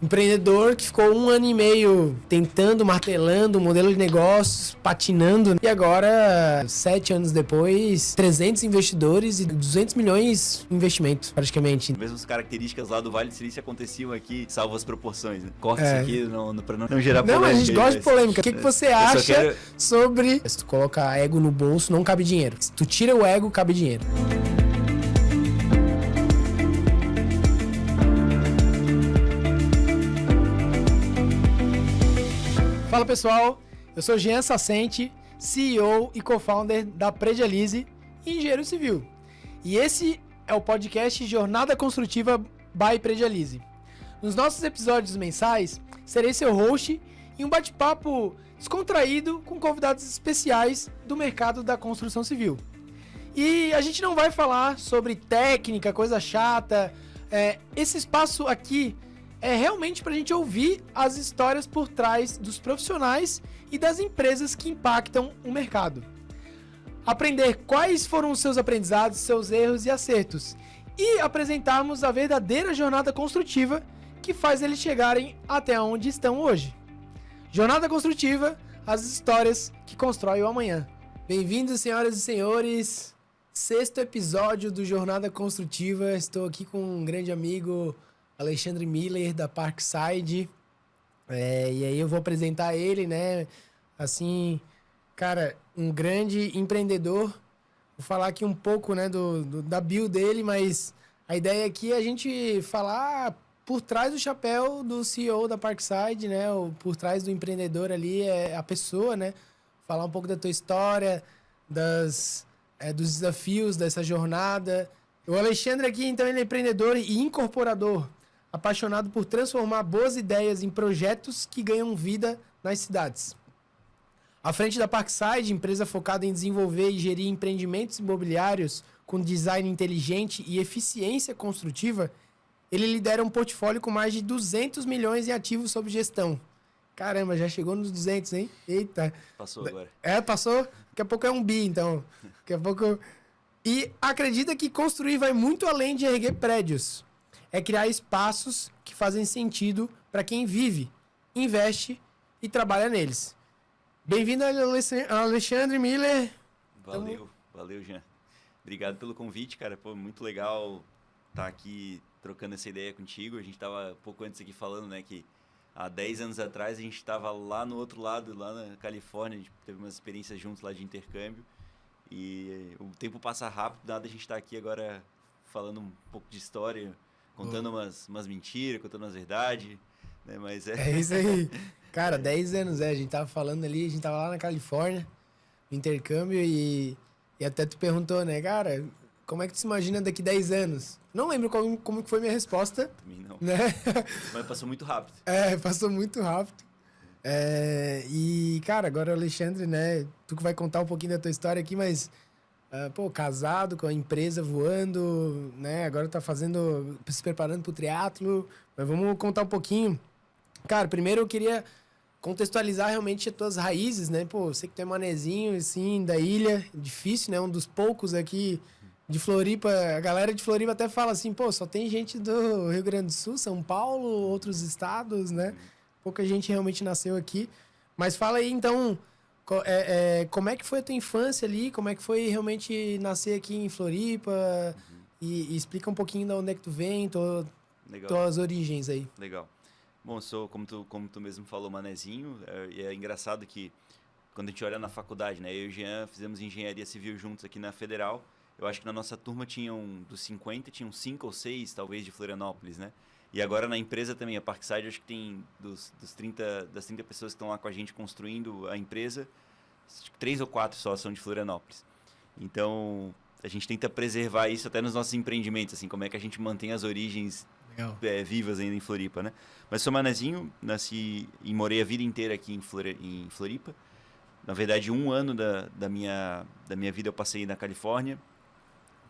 Empreendedor que ficou 1 ano e meio tentando, martelando o modelo de negócios, patinando. E agora, 7 anos depois, 300 investidores e 200 milhões de investimento, praticamente. As mesmas características lá do Vale do Silício aconteciam aqui, salvo as proporções, né? Corta isso aqui pra não gerar polêmica. Não, a gente gosta de polêmica. O que você acha sobre... Se tu coloca ego no bolso, não cabe dinheiro. Se tu tira o ego, cabe dinheiro. Fala pessoal, eu sou Jean Sacente, CEO e co-founder da Predialize e engenheiro civil. E esse é o podcast Jornada Construtiva by Predialize. Nos nossos episódios mensais, serei seu host em um bate-papo descontraído com convidados especiais do mercado da construção civil. E a gente não vai falar sobre técnica, coisa chata. Esse espaço aqui é realmente para a gente ouvir as histórias por trás dos profissionais e das empresas que impactam o mercado. Aprender quais foram os seus aprendizados, seus erros e acertos. E apresentarmos a verdadeira jornada construtiva que faz eles chegarem até onde estão hoje. Jornada construtiva, as histórias que constroem o amanhã. Bem-vindos, senhoras e senhores. 6º episódio do Jornada Construtiva. Estou aqui com um grande amigo, Alexandre Miller, da Parkside. E aí eu vou apresentar ele, né? Assim, cara, um grande empreendedor. Vou falar aqui um pouco, né, da bio dele, mas a ideia aqui é a gente falar por trás do chapéu do CEO da Parkside, né? Por trás do empreendedor ali é a pessoa, né? Falar um pouco da tua história, dos desafios dessa jornada. O Alexandre aqui, então, ele é empreendedor e incorporador, apaixonado por transformar boas ideias em projetos que ganham vida nas cidades. À frente da Parkside, empresa focada em desenvolver e gerir empreendimentos imobiliários com design inteligente e eficiência construtiva, ele lidera um portfólio com mais de 200 milhões em ativos sob gestão. Caramba, já chegou nos 200, hein? Eita. Passou agora. Passou? Daqui a pouco é um bi, então. Daqui a pouco... E acredita que construir vai muito além de erguer prédios. É criar espaços que fazem sentido para quem vive, investe e trabalha neles. Bem-vindo, Alexandre Miller. Valeu, Jean. Obrigado pelo convite, cara. Pô, muito legal estar aqui trocando essa ideia contigo. A gente estava pouco antes aqui falando, né, que há 10 anos atrás a gente estava lá no outro lado, lá na Califórnia. A gente teve umas experiências juntos lá de intercâmbio. E o tempo passa rápido, nada a gente estar aqui agora falando um pouco de história, contando umas mentiras, contando umas verdades, né? Mas é isso aí. Cara, 10 anos, a gente tava falando ali, a gente tava lá na Califórnia, no intercâmbio, e até tu perguntou, né, cara, como é que tu se imagina daqui 10 anos? Não lembro como que foi minha resposta. Também não. Né? Mas passou muito rápido. Passou muito rápido. E, cara, agora o Alexandre, né, tu que vai contar um pouquinho da tua história aqui, mas... casado, com a empresa voando, né? Agora tá se preparando pro triatlo. Mas vamos contar um pouquinho. Cara, primeiro eu queria contextualizar realmente as tuas raízes, né? Pô, sei que tu é manezinho, assim, da ilha. Difícil, né? Um dos poucos aqui de Floripa. A galera de Floripa até fala assim, pô, só tem gente do Rio Grande do Sul, São Paulo, outros estados, né? Pouca gente realmente nasceu aqui. Mas fala aí, então... como é que foi a tua infância ali? Como é que foi realmente nascer aqui em Floripa? E explica um pouquinho de onde é que tu vem, tuas origens aí. Legal. Bom, sou, como tu mesmo falou, manezinho. E é engraçado que quando a gente olha na faculdade, né? Eu e o Jean fizemos engenharia civil juntos aqui na Federal. Eu acho que na nossa turma dos 50, tinham 5 ou 6, talvez, de Florianópolis, né? E agora na empresa também, a Parkside, acho que tem das 30 pessoas que estão lá com a gente construindo a empresa, 3 ou 4 só são de Florianópolis. Então, a gente tenta preservar isso até nos nossos empreendimentos, assim, como é que a gente mantém as origens vivas ainda em Floripa, né? Mas sou manezinho, nasci e morei a vida inteira aqui em Floripa. Na verdade, 1 ano da minha vida eu passei na Califórnia,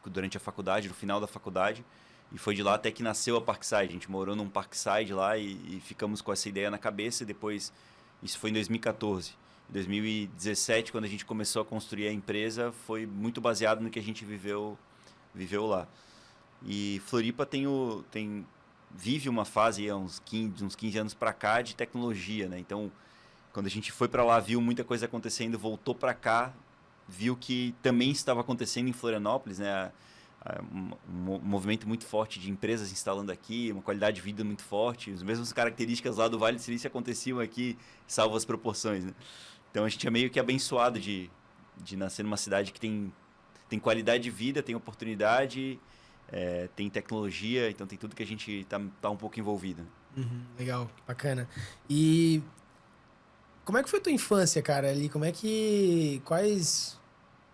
durante a faculdade, no final da faculdade. E foi de lá até que nasceu a Parkside. A gente morou num Parkside lá e ficamos com essa ideia na cabeça. E depois, isso foi em 2014. Em 2017, quando a gente começou a construir a empresa, foi muito baseado no que a gente viveu lá. E Floripa tem vive uma fase há uns 15 anos para cá de tecnologia, né? Então, quando a gente foi para lá, viu muita coisa acontecendo, voltou para cá, viu que também estava acontecendo em Florianópolis, né? Um movimento muito forte de empresas instalando aqui, uma qualidade de vida muito forte, as mesmas características lá do Vale do Silício aconteciam aqui, salvo as proporções, né? Então a gente é meio que abençoado de nascer numa cidade que tem qualidade de vida, tem oportunidade, tem tecnologia, então tem tudo que a gente tá um pouco envolvido. Legal, bacana. E como é que foi tua infância, cara, ali?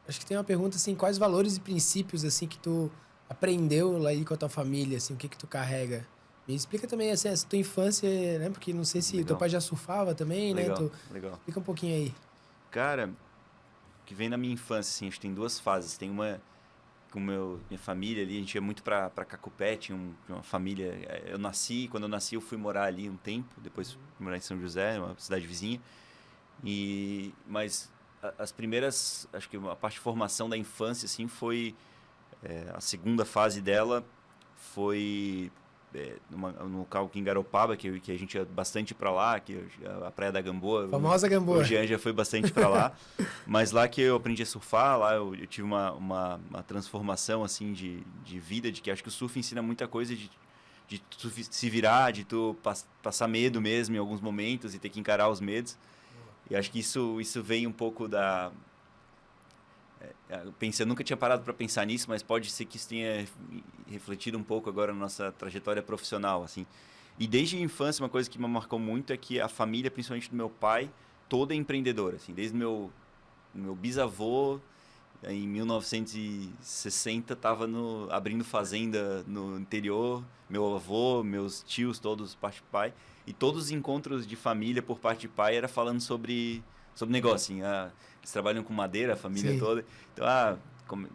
Acho que tem uma pergunta assim, quais valores e princípios assim que tu aprendeu lá aí com a tua família, assim, o que tu carrega? Me explica também assim, essa tua infância, né? Porque não sei se teu pai já surfava também, né? Legal. Explica um pouquinho aí. Cara, o que vem na minha infância, assim, acho que tem duas fases. Tem uma com minha família ali, a gente ia muito pra Cacupé, tinha uma família. Quando eu nasci, eu fui morar ali um tempo, depois fui morar em São José, uma cidade vizinha. Mas as primeiras, acho que a parte de formação da infância, assim, foi a segunda fase dela foi no local aqui em Garopaba, que a gente ia bastante para lá, que a Praia da Gamboa. Famosa Gamboa. O Jean já foi bastante para lá. Mas lá que eu aprendi a surfar, lá eu tive uma transformação assim de vida, de que acho que o surf ensina muita coisa de tu se virar, de tu passar medo mesmo em alguns momentos e ter que encarar os medos. E acho que isso vem um pouco da... Eu nunca tinha parado para pensar nisso, mas pode ser que isso tenha refletido um pouco agora na nossa trajetória profissional, assim. E desde a infância, uma coisa que me marcou muito é que a família, principalmente do meu pai, toda é empreendedora, assim. Desde meu bisavô, em 1960, estava abrindo fazenda no interior. Meu avô, meus tios, todos, parte de pai. E todos os encontros de família por parte de pai era falando sobre negócio, assim. Eles trabalham com madeira, a família Sim. toda. Então,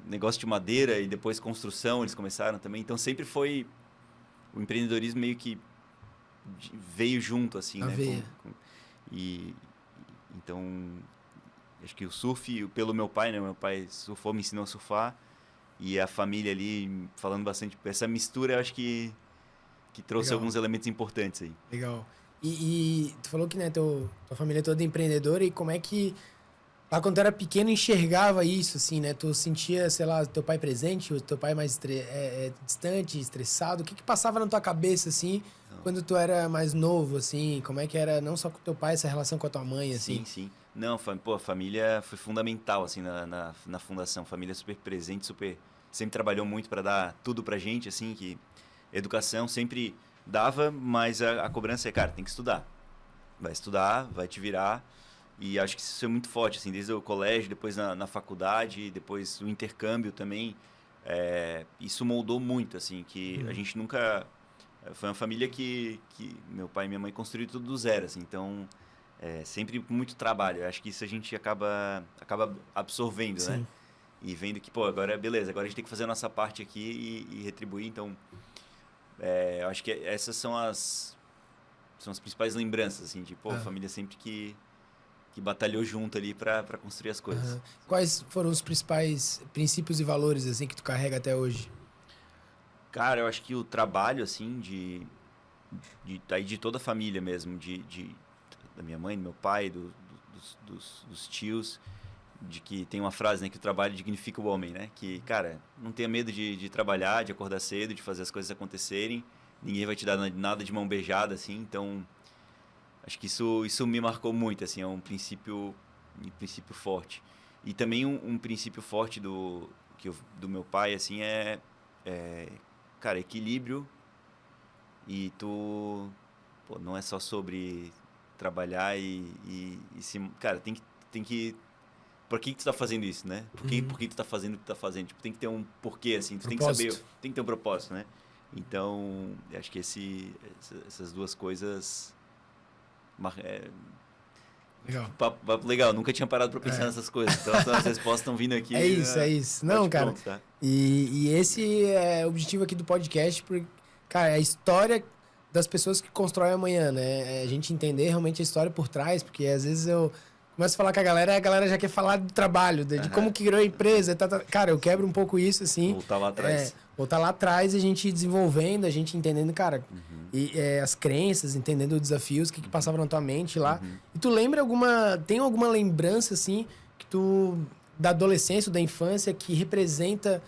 negócio de madeira e depois construção, eles começaram também. Então, sempre foi... O empreendedorismo meio que veio junto, assim, né? Então, acho que o surf, pelo meu pai, né? Meu pai surfou, me ensinou a surfar. E a família ali, falando bastante... Essa mistura, eu acho que trouxe alguns elementos importantes aí. Legal. E tu falou que, né, tua família é toda empreendedora, e como é que, lá quando tu era pequeno, enxergava isso, assim, né? Tu sentia, sei lá, teu pai presente, o teu pai mais distante, estressado? O que passava na tua cabeça, assim, quando tu era mais novo, assim? Como é que era, não só com teu pai, essa relação com a tua mãe, assim? Sim. Não, a família foi fundamental, assim, na fundação. Família super presente, sempre trabalhou muito para dar tudo pra gente, assim, que educação sempre dava, mas a cobrança é, cara, tem que estudar. Vai estudar, vai te virar. E acho que isso é muito forte, assim, desde o colégio, depois na faculdade, depois o intercâmbio também. Isso moldou muito, assim, que a gente nunca... Foi uma família que meu pai e minha mãe construíram tudo do zero, assim, então... sempre com muito trabalho. Eu acho que isso a gente acaba absorvendo, Sim. né? E vendo que, pô, agora beleza, agora a gente tem que fazer a nossa parte aqui e retribuir. Então, eu acho que essas são as principais lembranças, assim, de, pô, a família sempre que batalhou junto ali para construir as coisas. Quais foram os principais princípios e valores, assim, que tu carrega até hoje? Cara, eu acho que o trabalho, assim, de toda a família mesmo, da minha mãe, do meu pai, dos tios, de que tem uma frase, né, que o trabalho dignifica o homem, né? Que, cara, não tenha medo de trabalhar, de acordar cedo, de fazer as coisas acontecerem. Ninguém vai te dar nada de mão beijada, assim. Então, acho que isso me marcou muito, assim. É um princípio forte. E também um princípio forte do meu pai, assim, cara, equilíbrio. E pô, não é só sobre trabalhar e cara, tem que por que tu tá fazendo isso, né? Por que tu tá fazendo o que tu tá fazendo? Tipo, tem que ter um porquê, assim. Tu tem que saber, tem que ter um propósito, né? Então, acho que essas duas coisas... Legal. Legal, nunca tinha parado pra pensar nessas coisas. Então, as respostas estão vindo aqui. É isso. Não, cara. Pronto, tá? E esse é o objetivo aqui do podcast, porque, cara, é a história das pessoas que constroem amanhã, né? A gente entender realmente a história por trás, porque às vezes começa a falar com a galera já quer falar do trabalho, de como que criou a empresa. Cara, eu quebro um pouco isso, assim. Voltar lá atrás. Voltar lá atrás, a gente desenvolvendo, a gente entendendo, cara, as crenças, entendendo os desafios, o que passava na tua mente lá. E tu lembra tem alguma lembrança, assim, que da adolescência, da infância, que representa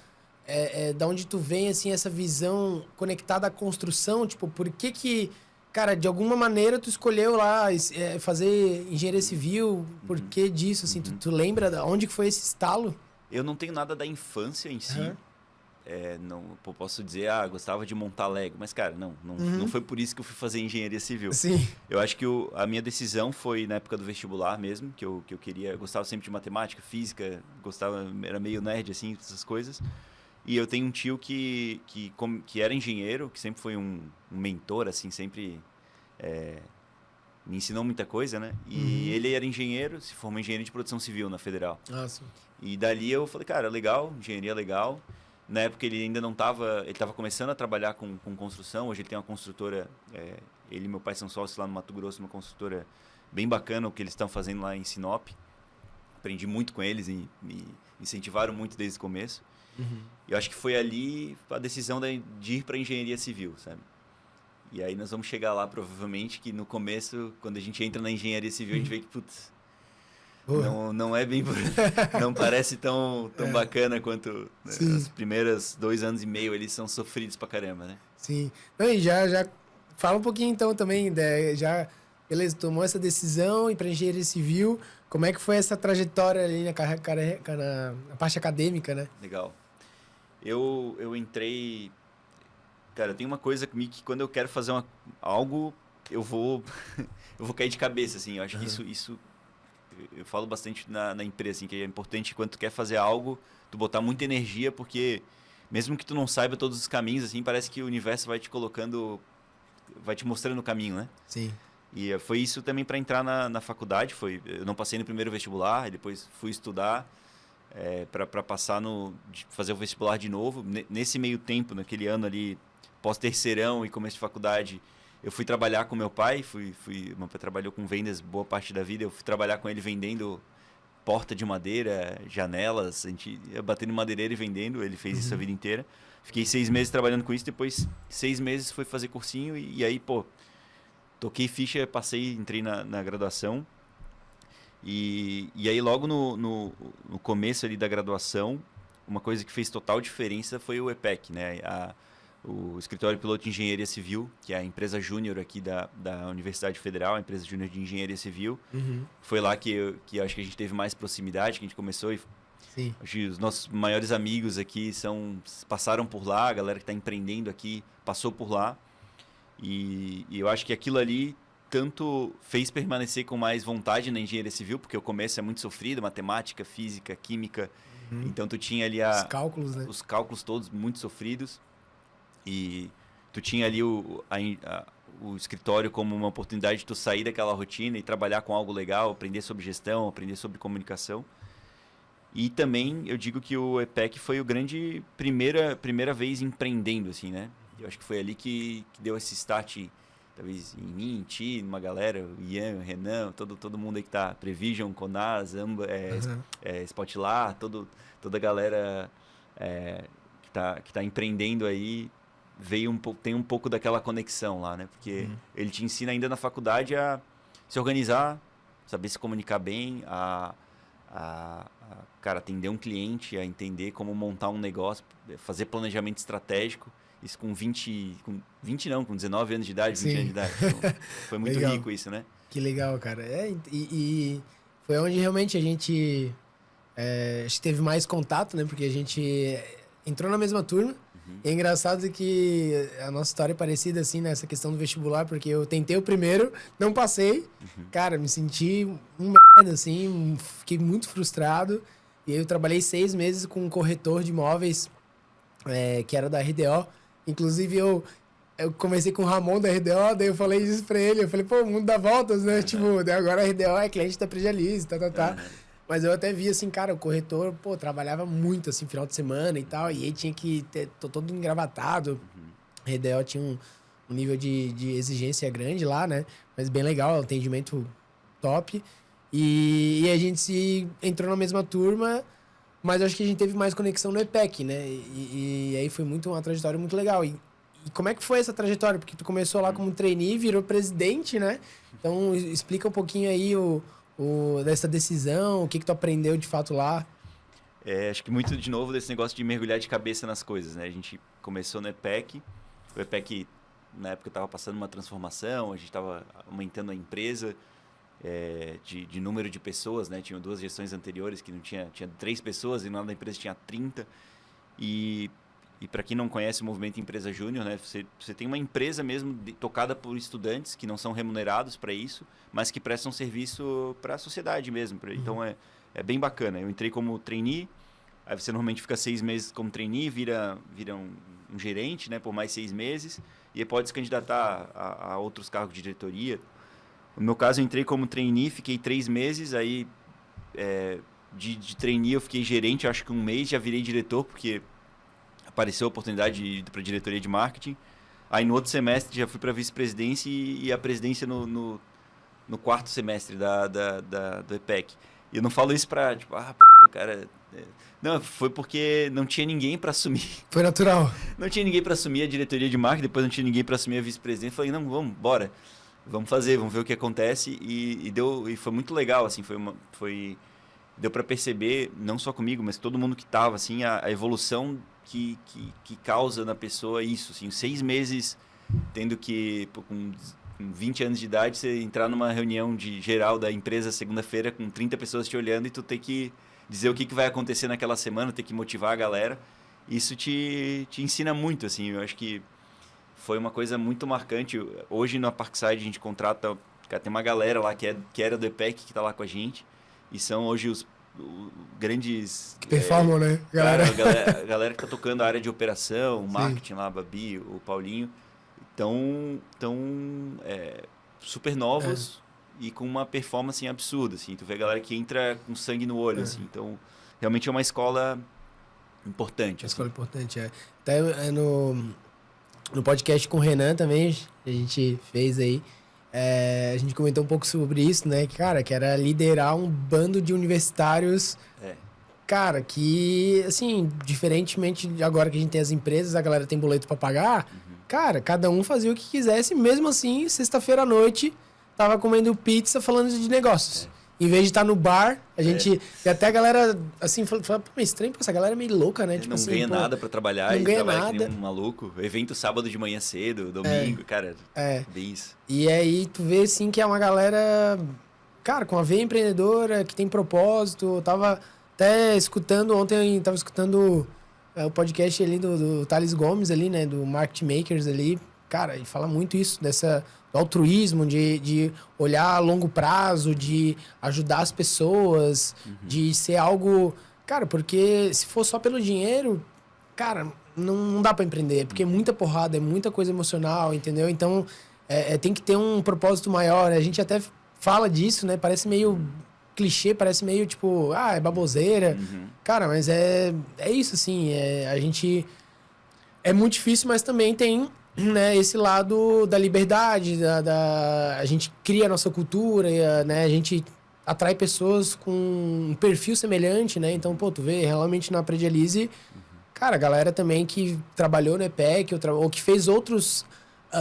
da onde tu vem, assim, essa visão conectada à construção? Tipo, por que, cara, de alguma maneira tu escolheu lá fazer engenharia civil? Por que disso, assim? Tu lembra de onde que foi esse estalo? Eu não tenho nada da infância em si. Não posso dizer, gostava de montar Lego. Mas, cara, não foi por isso que eu fui fazer engenharia civil. Sim. Eu acho que a minha decisão foi na época do vestibular mesmo, que eu queria... Gostava sempre de matemática, física, era meio nerd, assim, essas coisas. E eu tenho um tio que era engenheiro, que sempre foi um mentor, assim, sempre me ensinou muita coisa, né? E ele era engenheiro, se formou em engenharia de produção civil na Federal. Sim. E dali eu falei, cara, legal, engenharia legal. Na época ele ainda não estava... Ele estava começando a trabalhar com construção. Hoje ele tem uma construtora... ele e meu pai são sócios lá no Mato Grosso, uma construtora bem bacana, o que eles estão fazendo lá em Sinop. Aprendi muito com eles e me incentivaram muito desde o começo. Eu acho que foi ali a decisão de ir para engenharia civil, sabe? E aí nós vamos chegar lá, provavelmente, que no começo, quando a gente entra na engenharia civil, a gente vê que, putz, não é bem... não parece tão bacana quanto... Né? Os primeiros 2 anos e meio, eles são sofridos pra caramba, né? Sim. E já fala um pouquinho, então, também, beleza, tomou essa decisão, ir pra engenharia civil. Como é que foi essa trajetória ali na parte acadêmica, né? Legal. Eu entrei... Cara, tem uma coisa comigo que quando eu quero fazer algo, eu vou cair de cabeça, assim. Eu acho que isso eu falo bastante na empresa, assim, que é importante quando tu quer fazer algo, tu botar muita energia, porque mesmo que tu não saiba todos os caminhos, assim, parece que o universo vai te colocando, vai te mostrando o caminho, né? Sim. E foi isso também para entrar na faculdade. Eu não passei no primeiro vestibular, e depois fui estudar para passar fazer o vestibular de novo. Nesse meio tempo, naquele ano ali, pós-terceirão e começo de faculdade, eu fui trabalhar com meu pai. Meu pai trabalhou com vendas boa parte da vida. Eu fui trabalhar com ele vendendo porta de madeira, janelas. A gente ia batendo madeireira e vendendo. Ele fez isso a vida inteira. Fiquei 6 meses trabalhando com isso. Depois, 6 meses, fui fazer cursinho. E aí, toquei ficha, entrei na graduação. E aí, logo no começo ali da graduação, uma coisa que fez total diferença foi o EPEC, né? O Escritório Piloto de Engenharia Civil, que é a empresa júnior aqui da Universidade Federal, a empresa júnior de Engenharia Civil. Foi lá que acho que a gente teve mais proximidade, que a gente começou. Sim. Acho que os nossos maiores amigos aqui passaram por lá, a galera que está empreendendo aqui passou por lá. E eu acho que aquilo ali tanto fez permanecer com mais vontade na engenharia civil, porque o começo é muito sofrido, matemática, física, química. Então tu tinha ali os cálculos, né? Os cálculos todos muito sofridos. E tu tinha ali o escritório como uma oportunidade de tu sair daquela rotina e trabalhar com algo legal, aprender sobre gestão, aprender sobre comunicação. E também eu digo que o EPEC foi o grande primeira vez empreendendo, assim, né? Eu acho que foi ali que deu esse start, talvez em mim, em ti, numa galera, o Ian, o Renan, todo mundo aí que tá, Prevision, Conas, Spotlar, toda a galera que tá empreendendo aí, tem um pouco daquela conexão lá, né? Porque ele te ensina ainda na faculdade a se organizar, saber se comunicar bem, cara, atender um cliente, a entender como montar um negócio, fazer planejamento estratégico. Isso com 19 anos de idade, 20 anos de idade. Então, foi muito rico isso, né? Que legal, cara. E foi onde realmente a gente teve mais contato, né? Porque a gente entrou na mesma turma. E é engraçado que a nossa história é parecida, assim, nessa questão do vestibular, porque eu tentei o primeiro, não passei. Cara, me senti um merda, assim, fiquei muito frustrado. E aí eu trabalhei 6 meses com um corretor de imóveis, que era da RDO. Inclusive, eu comecei com o Ramon da RDO, daí eu falei isso pra ele. Eu falei, o mundo dá voltas, né? Tipo, agora a RDO é cliente da Predialize, tá. Mas eu até vi, assim, cara, o corretor, trabalhava muito, assim, final de semana e tal. E aí tinha que ter todo engravatado. A RDO tinha um nível de exigência grande lá, né? Mas bem legal, atendimento top. E a gente se entrou na mesma turma, mas acho que a gente teve mais conexão no EPEC, né? E aí foi uma trajetória muito legal. E como é que foi essa trajetória? Porque tu começou lá como trainee, virou presidente, né? Então explica um pouquinho aí dessa decisão, o que tu aprendeu de fato lá. Acho que muito, de novo, desse negócio de mergulhar de cabeça nas coisas, né? A gente começou no EPEC. O EPEC, na época, estava passando uma transformação, a gente estava aumentando a empresa de número de pessoas, né? Tinha 2 gestões anteriores que não tinha 3 pessoas e na empresa tinha 30. E para quem não conhece o movimento Empresa Júnior, né? Você tem uma empresa mesmo tocada por estudantes que não são remunerados para isso, mas que prestam serviço para a sociedade mesmo. Então, é bem bacana. Eu entrei como trainee, aí você normalmente fica 6 meses como trainee, vira um gerente, né, por mais 6 meses, e aí pode se candidatar a outros cargos de diretoria. No meu caso, eu entrei como trainee, fiquei 3 meses, aí de trainee eu fiquei gerente, acho que 1 mês, já virei diretor, porque apareceu a oportunidade de ir para a diretoria de marketing. Aí no outro semestre já fui para a vice-presidência e a presidência no 4º semestre do EPEC. E eu não falo isso pra, tipo, cara... Não, foi porque não tinha ninguém pra assumir. Foi natural. Não tinha ninguém pra assumir a diretoria de marketing, depois não tinha ninguém pra assumir a vice-presidência. Falei, não, vamos, bora. Vamos fazer, vamos ver o que acontece. E foi muito legal, assim, deu pra perceber, não só comigo, mas todo mundo que tava, assim, a evolução que causa na pessoa isso, assim, 6 meses tendo que, com 20 anos de idade, você entrar numa reunião geral da empresa segunda-feira com 30 pessoas te olhando e tu ter que dizer o que vai acontecer naquela semana, ter que motivar a galera. Isso te ensina muito, assim. Eu acho que foi uma coisa muito marcante. Hoje, na Parkside, a gente contrata... Tem uma galera lá que era do EPEC, que está lá com a gente. E são hoje os grandes... Que performam, né? A galera que está tocando a área de operação, marketing lá, a Babi, o Paulinho. Tão super novos e com uma performance absurda, assim. Tu vê a galera que entra com sangue no olho, assim. Então, realmente é uma escola importante. Uma escola importante, Até no podcast com o Renan também, a gente fez aí, a gente comentou um pouco sobre isso, né? Cara, que era liderar um bando de universitários... Cara, que, assim, diferentemente de agora que a gente tem as empresas, a galera tem boleto para pagar... Cara, cada um fazia o que quisesse, mesmo assim, sexta-feira à noite, tava comendo pizza falando de negócios. Em vez de estar no bar, a gente... E até a galera, assim, falava, pô, estranho, essa galera é meio louca, né? Tipo, não ganha nada pra trabalhar, não ganha nada. Que nem um maluco. Evento sábado de manhã cedo, domingo, cara, bem isso. E aí tu vê, assim, que é uma galera, cara, com a veia empreendedora, que tem propósito. Eu tava até escutando, ontem tava escutando... o podcast ali do Thales Gomes ali, né? Do Market Makers ali. Cara, ele fala muito isso, do altruísmo, de olhar a longo prazo, de ajudar as pessoas, de ser algo... Cara, porque se for só pelo dinheiro, cara, não dá pra empreender. Porque é muita porrada, é muita coisa emocional, entendeu? Então, tem que ter um propósito maior. A gente até fala disso, né? Parece meio... clichê, parece meio tipo, é baboseira. Cara, mas é isso, assim. A gente... É muito difícil, mas também tem, né, esse lado da liberdade, a gente cria a nossa cultura, né? A gente atrai pessoas com um perfil semelhante, né? Então, pô, tu vê realmente na Predialize, cara, a galera também que trabalhou no EPEC ou que fez outros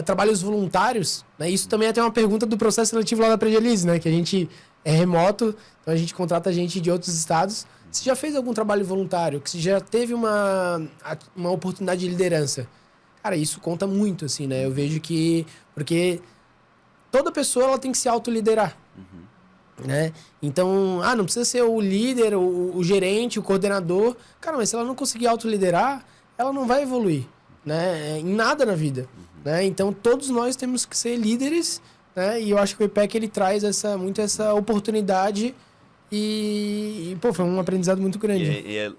trabalhos voluntários, né? Isso também é até uma pergunta do processo seletivo lá da Predialize, né? Que a gente... é remoto, então a gente contrata gente de outros estados. Você já fez algum trabalho voluntário? Que você já teve uma oportunidade de liderança? Cara, isso conta muito, assim, né? Eu vejo que... Porque toda pessoa ela tem que se autoliderar, né? Então, não precisa ser o líder, o gerente, o coordenador. Cara, mas se ela não conseguir autoliderar, ela não vai evoluir, né? Em nada na vida, né? Então, todos nós temos que ser líderes, né? E eu acho que o IPEC ele traz muito essa oportunidade e pô, foi um aprendizado muito grande.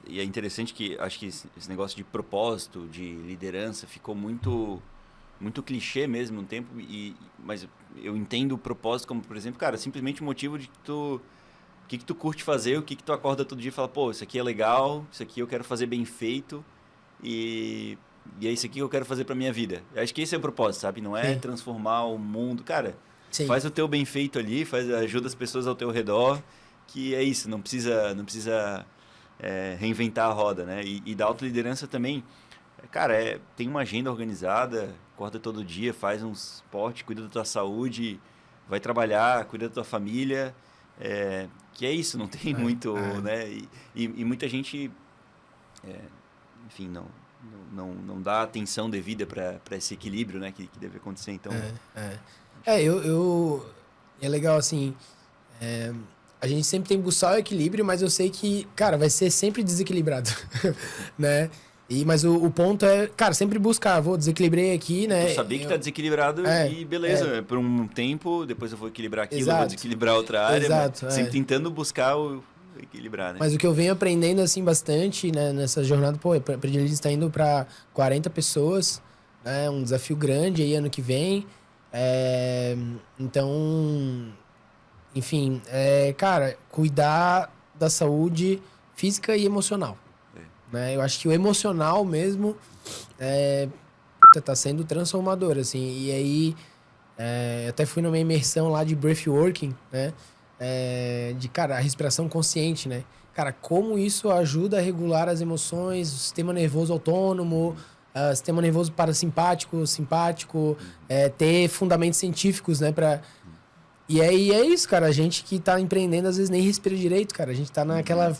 E é interessante que acho que esse negócio de propósito, de liderança, ficou muito clichê mesmo no tempo, mas eu entendo o propósito como, por exemplo, cara, simplesmente o motivo de o que tu curte fazer, o que tu acorda todo dia e fala, pô, isso aqui é legal, isso aqui eu quero fazer bem feito e é isso aqui que eu quero fazer pra minha vida. Eu acho que esse é o propósito, sabe? Não é transformar o mundo. Cara, Sim. Faz o teu bem feito ali, ajuda as pessoas ao teu redor, que é isso, não precisa reinventar a roda, né? E da autoliderança também, cara, tem uma agenda organizada, acorda todo dia, faz um esporte, cuida da tua saúde, vai trabalhar, cuida da tua família, que é isso, não tem muito, né? E muita gente, enfim, não dá atenção devida para esse equilíbrio, né, que deve acontecer, então... É legal, assim, a gente sempre tem que buscar o equilíbrio, mas eu sei que, cara, vai ser sempre desequilibrado, né? Mas o ponto é, cara, sempre buscar, vou desequilibrei aqui, né? Eu sabia que tá desequilibrado e beleza, por um tempo, depois eu vou equilibrar aquilo, Exato. vou desequilibrar outra área, Exato, mas sempre tentando buscar o equilibrar, né? Mas o que eu venho aprendendo, assim, bastante, né, nessa jornada, pô, a Predialize está indo para 40 pessoas, né? Um desafio grande aí ano que vem. Então, enfim, cara, cuidar da saúde física e emocional. Né? Eu acho que o emocional mesmo tá sendo transformador, assim. E aí, até fui numa imersão lá de breathworking, né? Cara, a respiração consciente, né? Cara, como isso ajuda a regular as emoções, o sistema nervoso autônomo, sistema nervoso parasimpático, simpático, ter fundamentos científicos, né? E aí é isso, cara. A gente que tá empreendendo, às vezes nem respira direito, cara. A gente tá naquela...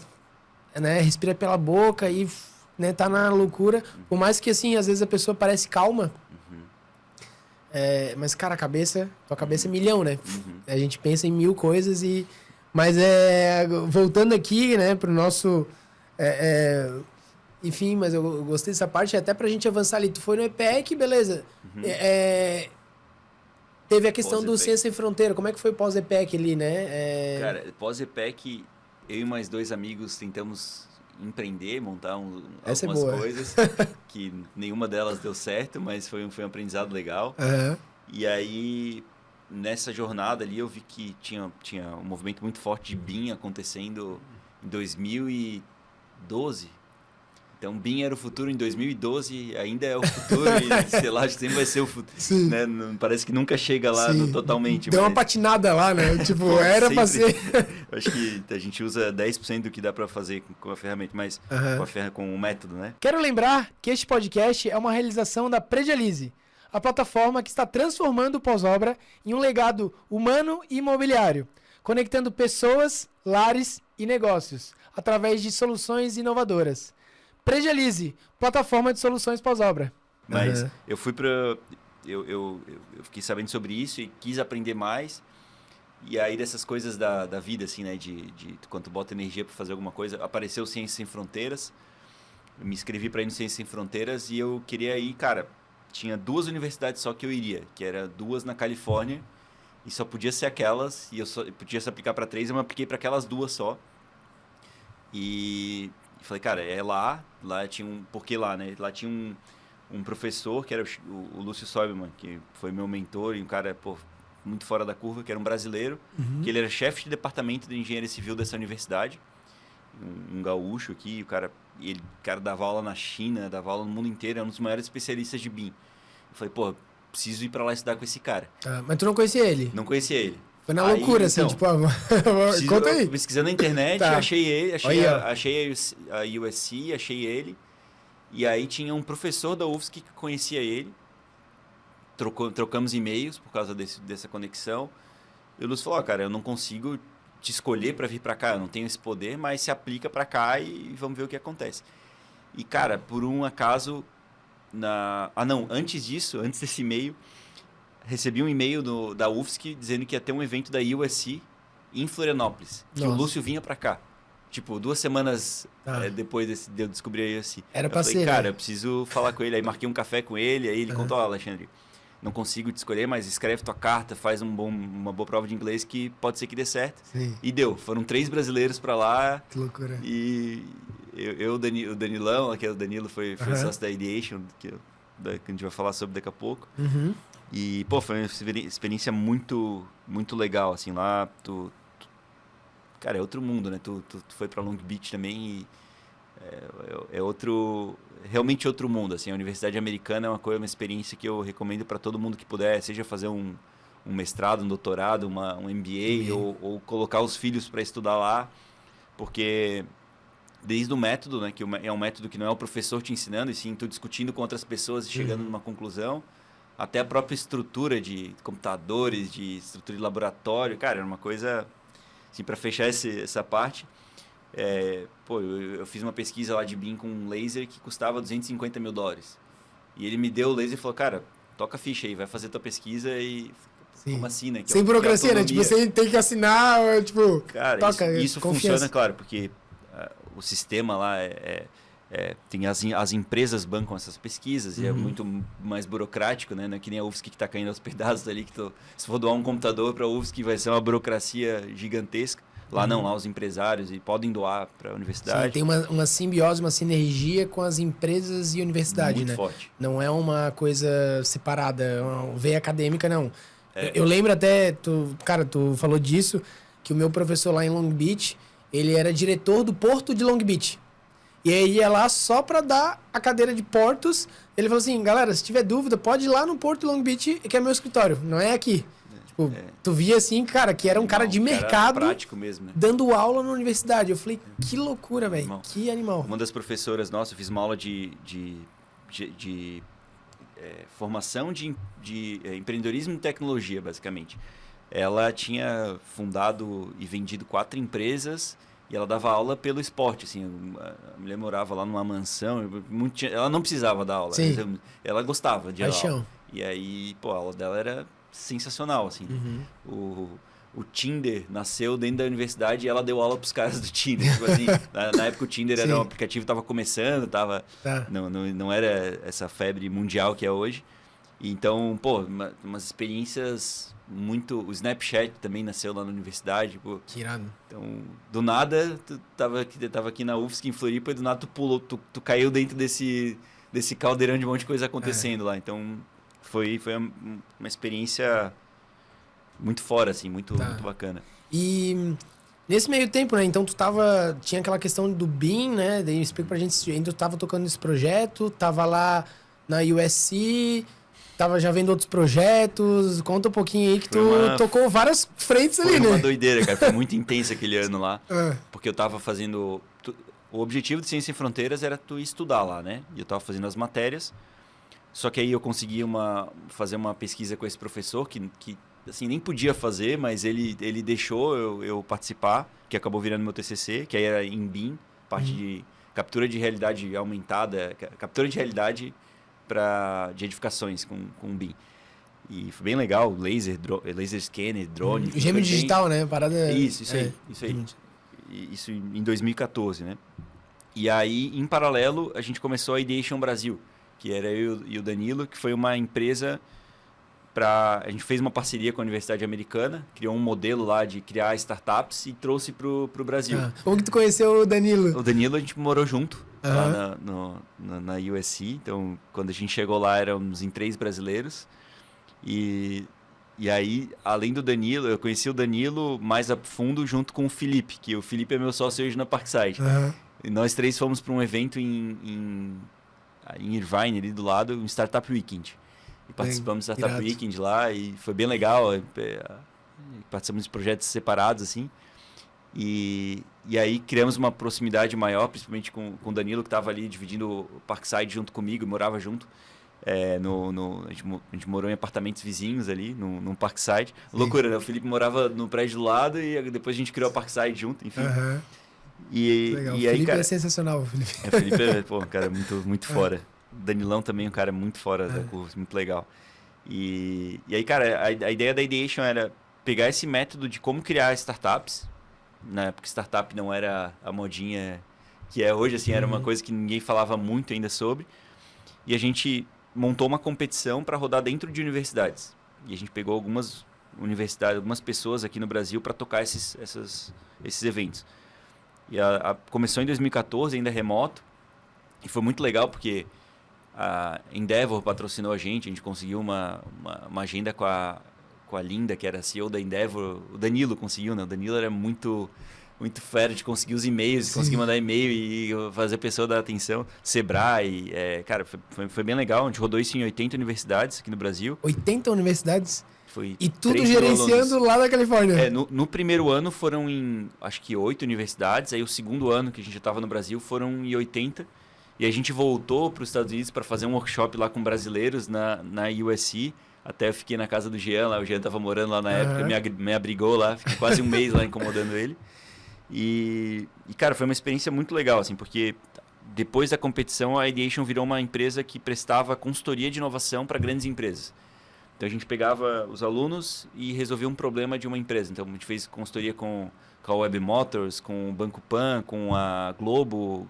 Né? Respira pela boca e, né, tá na loucura. Por mais que, assim, às vezes a pessoa parece calma. Mas, cara, tua cabeça é milhão, né? A gente pensa em mil coisas e... Mas, voltando aqui, né, pro nosso... Enfim, mas eu gostei dessa parte, até pra gente avançar ali. Tu foi no EPEC, beleza. Teve a questão do Ciência Sem Fronteira. Como é que foi pós-EPEC ali, né? Cara, pós-EPEC, eu e mais 2 amigos tentamos empreender, montar algumas coisas, que nenhuma delas deu certo, mas foi um aprendizado legal. E aí, nessa jornada ali, eu vi que tinha um movimento muito forte de BIM acontecendo em 2012. Então, BIM era o futuro em 2012, ainda é o futuro e, sei lá, acho que sempre vai ser o futuro. Né? Parece que nunca chega lá totalmente. Deu uma patinada lá, né? Tipo, pô, era sempre. Pra ser... Acho que a gente usa 10% do que dá pra fazer com a ferramenta, mas com o método, né? Quero lembrar que este podcast é uma realização da Predialize, a plataforma que está transformando o pós-obra em um legado humano e imobiliário, conectando pessoas, lares e negócios, através de soluções inovadoras. Predialize, plataforma de soluções pós-obra. Mas eu fui eu fiquei sabendo sobre isso e quis aprender mais. E aí dessas coisas da vida, assim, né? De quando tu bota energia para fazer alguma coisa, apareceu Ciências Sem Fronteiras. Eu me inscrevi para ir no Ciências Sem Fronteiras e eu queria ir, cara. Tinha 2 universidades só que eu iria, que era 2 na Califórnia e só podia ser aquelas. E eu só podia se aplicar para 3, eu me apliquei para aquelas 2 só. E falei, cara, lá tinha porque lá, né? Lá tinha um professor, que era o Lúcio Soibman, que foi meu mentor e um cara, pô, muito fora da curva, que era um brasileiro, que ele era chefe de departamento de engenharia civil dessa universidade, um gaúcho aqui, o cara dava aula na China, dava aula no mundo inteiro, é um dos maiores especialistas de BIM. Eu falei, pô, preciso ir pra lá estudar com esse cara. Mas tu não conhecia ele? Não conhecia ele. Foi na loucura, assim, tipo, conta aí. Pesquisando na internet, achei ele, achei a USC, achei ele. E aí tinha um professor da UFSC que conhecia ele. Trocamos e-mails por causa dessa conexão. E o Lúcio falou, cara, eu não consigo te escolher para vir para cá, eu não tenho esse poder, mas se aplica para cá e vamos ver o que acontece. E, cara, por um acaso, antes desse e-mail, recebi um e-mail da UFSC dizendo que ia ter um evento da USC em Florianópolis. Que o Lúcio vinha pra cá. Tipo, 2 semanas depois de eu descobrir a USC. Era pra ser, cara, né? eu preciso falar com ele. Aí marquei um café com ele, aí ele contou, Alexandre, não consigo te escolher, mas escreve tua carta, faz uma boa prova de inglês que pode ser que dê certo. Sim. E deu. Foram 3 brasileiros pra lá. Que loucura. E o Danilão, que é o Danilo, foi sócio da Ideation, que a gente vai falar sobre daqui a pouco. E, pô, foi uma experiência muito, muito legal, assim, lá cara, é outro mundo, né? Tu foi pra Long Beach também e realmente outro mundo, assim. A Universidade Americana é uma experiência que eu recomendo para todo mundo que puder, seja fazer um um mestrado, um doutorado, um MBA, ou colocar os filhos para estudar lá, porque desde o método, né, que é um método que não é o professor te ensinando, e sim tu discutindo com outras pessoas e chegando numa conclusão, até a própria estrutura de computadores, de estrutura de laboratório, cara, era uma coisa, assim, para fechar essa parte, eu fiz uma pesquisa lá de BIM com um laser que custava $250 mil. E ele me deu o laser e falou, cara, toca a ficha aí, vai fazer tua pesquisa e... Sim. Como assim, né? Sem burocracia, né? Tipo, você tem que assinar, tipo, cara, toca, isso funciona, claro, porque o sistema lá tem as empresas bancam essas pesquisas e é muito mais burocrático, né? Não é que nem a UFSC que está caindo aos pedaços ali, que se for doar um computador para a UFSC vai ser uma burocracia gigantesca. Lá não, lá os empresários e podem doar para a universidade. Sim, tem uma simbiose, uma sinergia com as empresas e a universidade, muito né? Forte. Não é uma coisa separada, uma veia acadêmica, não. Eu lembro até, tu falou disso, que o meu professor lá em Long Beach, ele era diretor do porto de Long Beach. E aí ia lá só para dar a cadeira de portos. Ele falou assim, galera, se tiver dúvida, pode ir lá no porto de Long Beach, que é meu escritório, não é aqui. Tu via assim, cara, que era um cara de mercado prático mesmo, né? Dando aula na universidade. Eu falei, que loucura, velho. Que animal. Uma das professoras nossa, eu fiz uma aula de formação de empreendedorismo e tecnologia, basicamente. Ela tinha fundado e vendido 4 empresas e ela dava aula pelo esporte. Assim, a mulher morava lá numa mansão, ela não precisava dar aula. Sim. Ela gostava de Paixão. aula. E aí, a aula dela era sensacional, assim. O Tinder nasceu dentro da universidade e ela deu aula pros caras do Tinder. Tipo assim, na época o Tinder era um aplicativo que estava começando, não era essa febre mundial que é hoje. Então, umas experiências muito... O Snapchat também nasceu lá na universidade. Que irado. Então, do nada, tu tava aqui na UFSC, em Floripa, e do nada tu pulou, tu caiu dentro desse caldeirão de um monte de coisa acontecendo lá. Então, foi uma experiência... muito fora, assim, muito bacana. E nesse meio tempo, né? Então tinha aquela questão do BIM, né? Daí explica pra gente, ainda tu tava tocando esse projeto, tava lá na USC, tava já vendo outros projetos. Conta um pouquinho aí que tocou várias frentes ali, né? Foi uma doideira, cara. Foi muito intenso aquele ano lá. Porque eu tava fazendo... O objetivo de Ciência Sem Fronteiras era tu estudar lá, né? E eu tava fazendo as matérias. Só que aí eu consegui fazer uma pesquisa com esse professor que assim, nem podia fazer, mas ele deixou eu participar, que acabou virando meu TCC, que aí era em BIM, parte de captura de realidade aumentada, captura de realidade de edificações com BIM. E foi bem legal, laser scanner, drone. Gêmeo digital, né? Parada... Isso aí. Isso em 2014, né? E aí, em paralelo, a gente começou a Ideation Brasil, que era eu e o Danilo, que foi uma empresa... A gente fez uma parceria com a Universidade Americana, criou um modelo lá de criar startups e trouxe pro Brasil. Como que tu conheceu o Danilo? O Danilo a gente morou junto lá na USC, então quando a gente chegou lá éramos em 3 brasileiros e aí, além do Danilo, eu conheci o Danilo mais a fundo junto com o Felipe, que o Felipe é meu sócio hoje na Parkside. E nós 3 fomos para um evento em Irvine, ali do lado, um Startup Weekend. E participamos do Startup Weekend lá e foi bem legal. Participamos de projetos separados, assim. E aí criamos uma proximidade maior, principalmente com o Danilo, que estava ali dividindo o Parkside junto comigo, morava junto. A gente morou em apartamentos vizinhos ali, num Parkside. Loucura, né? O Felipe morava no prédio do lado e depois a gente criou a Parkside junto, enfim. Legal. E o aí, Felipe cara, é sensacional, o Felipe. O Felipe é, um cara muito fora. Danilão também, um cara muito fora da curva, muito legal. E aí, cara, a ideia da Ideation era pegar esse método de como criar startups, né? Porque startup não era a modinha que é hoje, assim, era uma coisa que ninguém falava muito ainda sobre. E a gente montou uma competição para rodar dentro de universidades. E a gente pegou algumas universidades, algumas pessoas aqui no Brasil para tocar esses eventos. E começou em 2014, ainda remoto, e foi muito legal porque a Endeavor patrocinou a gente conseguiu uma agenda com a Linda, que era a CEO da Endeavor. O Danilo conseguiu, né? O Danilo era muito fera de conseguir os e-mails, de conseguir mandar e-mail e fazer a pessoa dar atenção. Sebrae, cara, foi bem legal. A gente rodou isso em 80 universidades aqui no Brasil. 80 universidades? Foi E tudo 3 mil gerenciando alunos. lá na Califórnia. No primeiro ano foram em, acho que 8 universidades. Aí o segundo ano que a gente já estava no Brasil foram em 80. E a gente voltou para os Estados Unidos para fazer um workshop lá com brasileiros na USC. Até eu fiquei na casa do Jean lá. O Jean estava morando lá na época, me abrigou lá. Fiquei quase um mês lá incomodando ele. Cara, foi uma experiência muito legal, assim, porque depois da competição a Ideation virou uma empresa que prestava consultoria de inovação para grandes empresas. Então a gente pegava os alunos e resolvia um problema de uma empresa. Então a gente fez consultoria com a Web Motors, com o Banco Pan, com a Globo,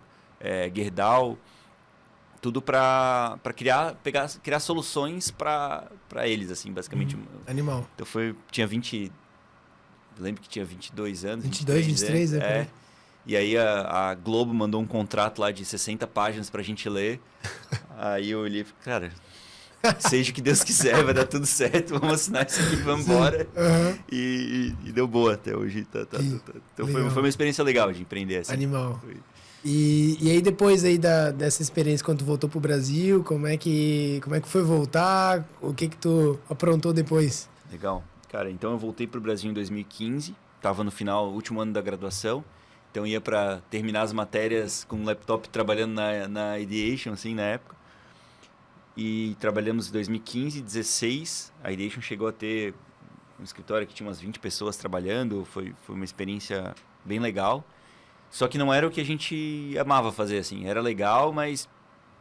Gerdau, tudo para criar soluções para eles, assim, basicamente. Animal. Então tinha 20, eu lembro que tinha 22 anos. 22, 23, né? E aí a Globo mandou um contrato lá de 60 páginas pra gente ler. Aí eu olhei e falei, cara, seja o que Deus quiser, vai dar tudo certo, vamos assinar isso aqui, vamos embora. E deu boa até hoje. Então foi uma experiência legal de empreender. Assim. Animal. E aí depois aí dessa experiência, quando tu voltou pro Brasil, como é que foi voltar? O que tu aprontou depois? Legal. Cara, então eu voltei pro Brasil em 2015, tava no final, último ano da graduação. Então ia para terminar as matérias com um laptop trabalhando na Ideation, assim, na época. E trabalhamos em 2015, 2016. A Ideation chegou a ter um escritório que tinha umas 20 pessoas trabalhando. Foi uma experiência bem legal. Só que não era o que a gente amava fazer, assim. Era legal, mas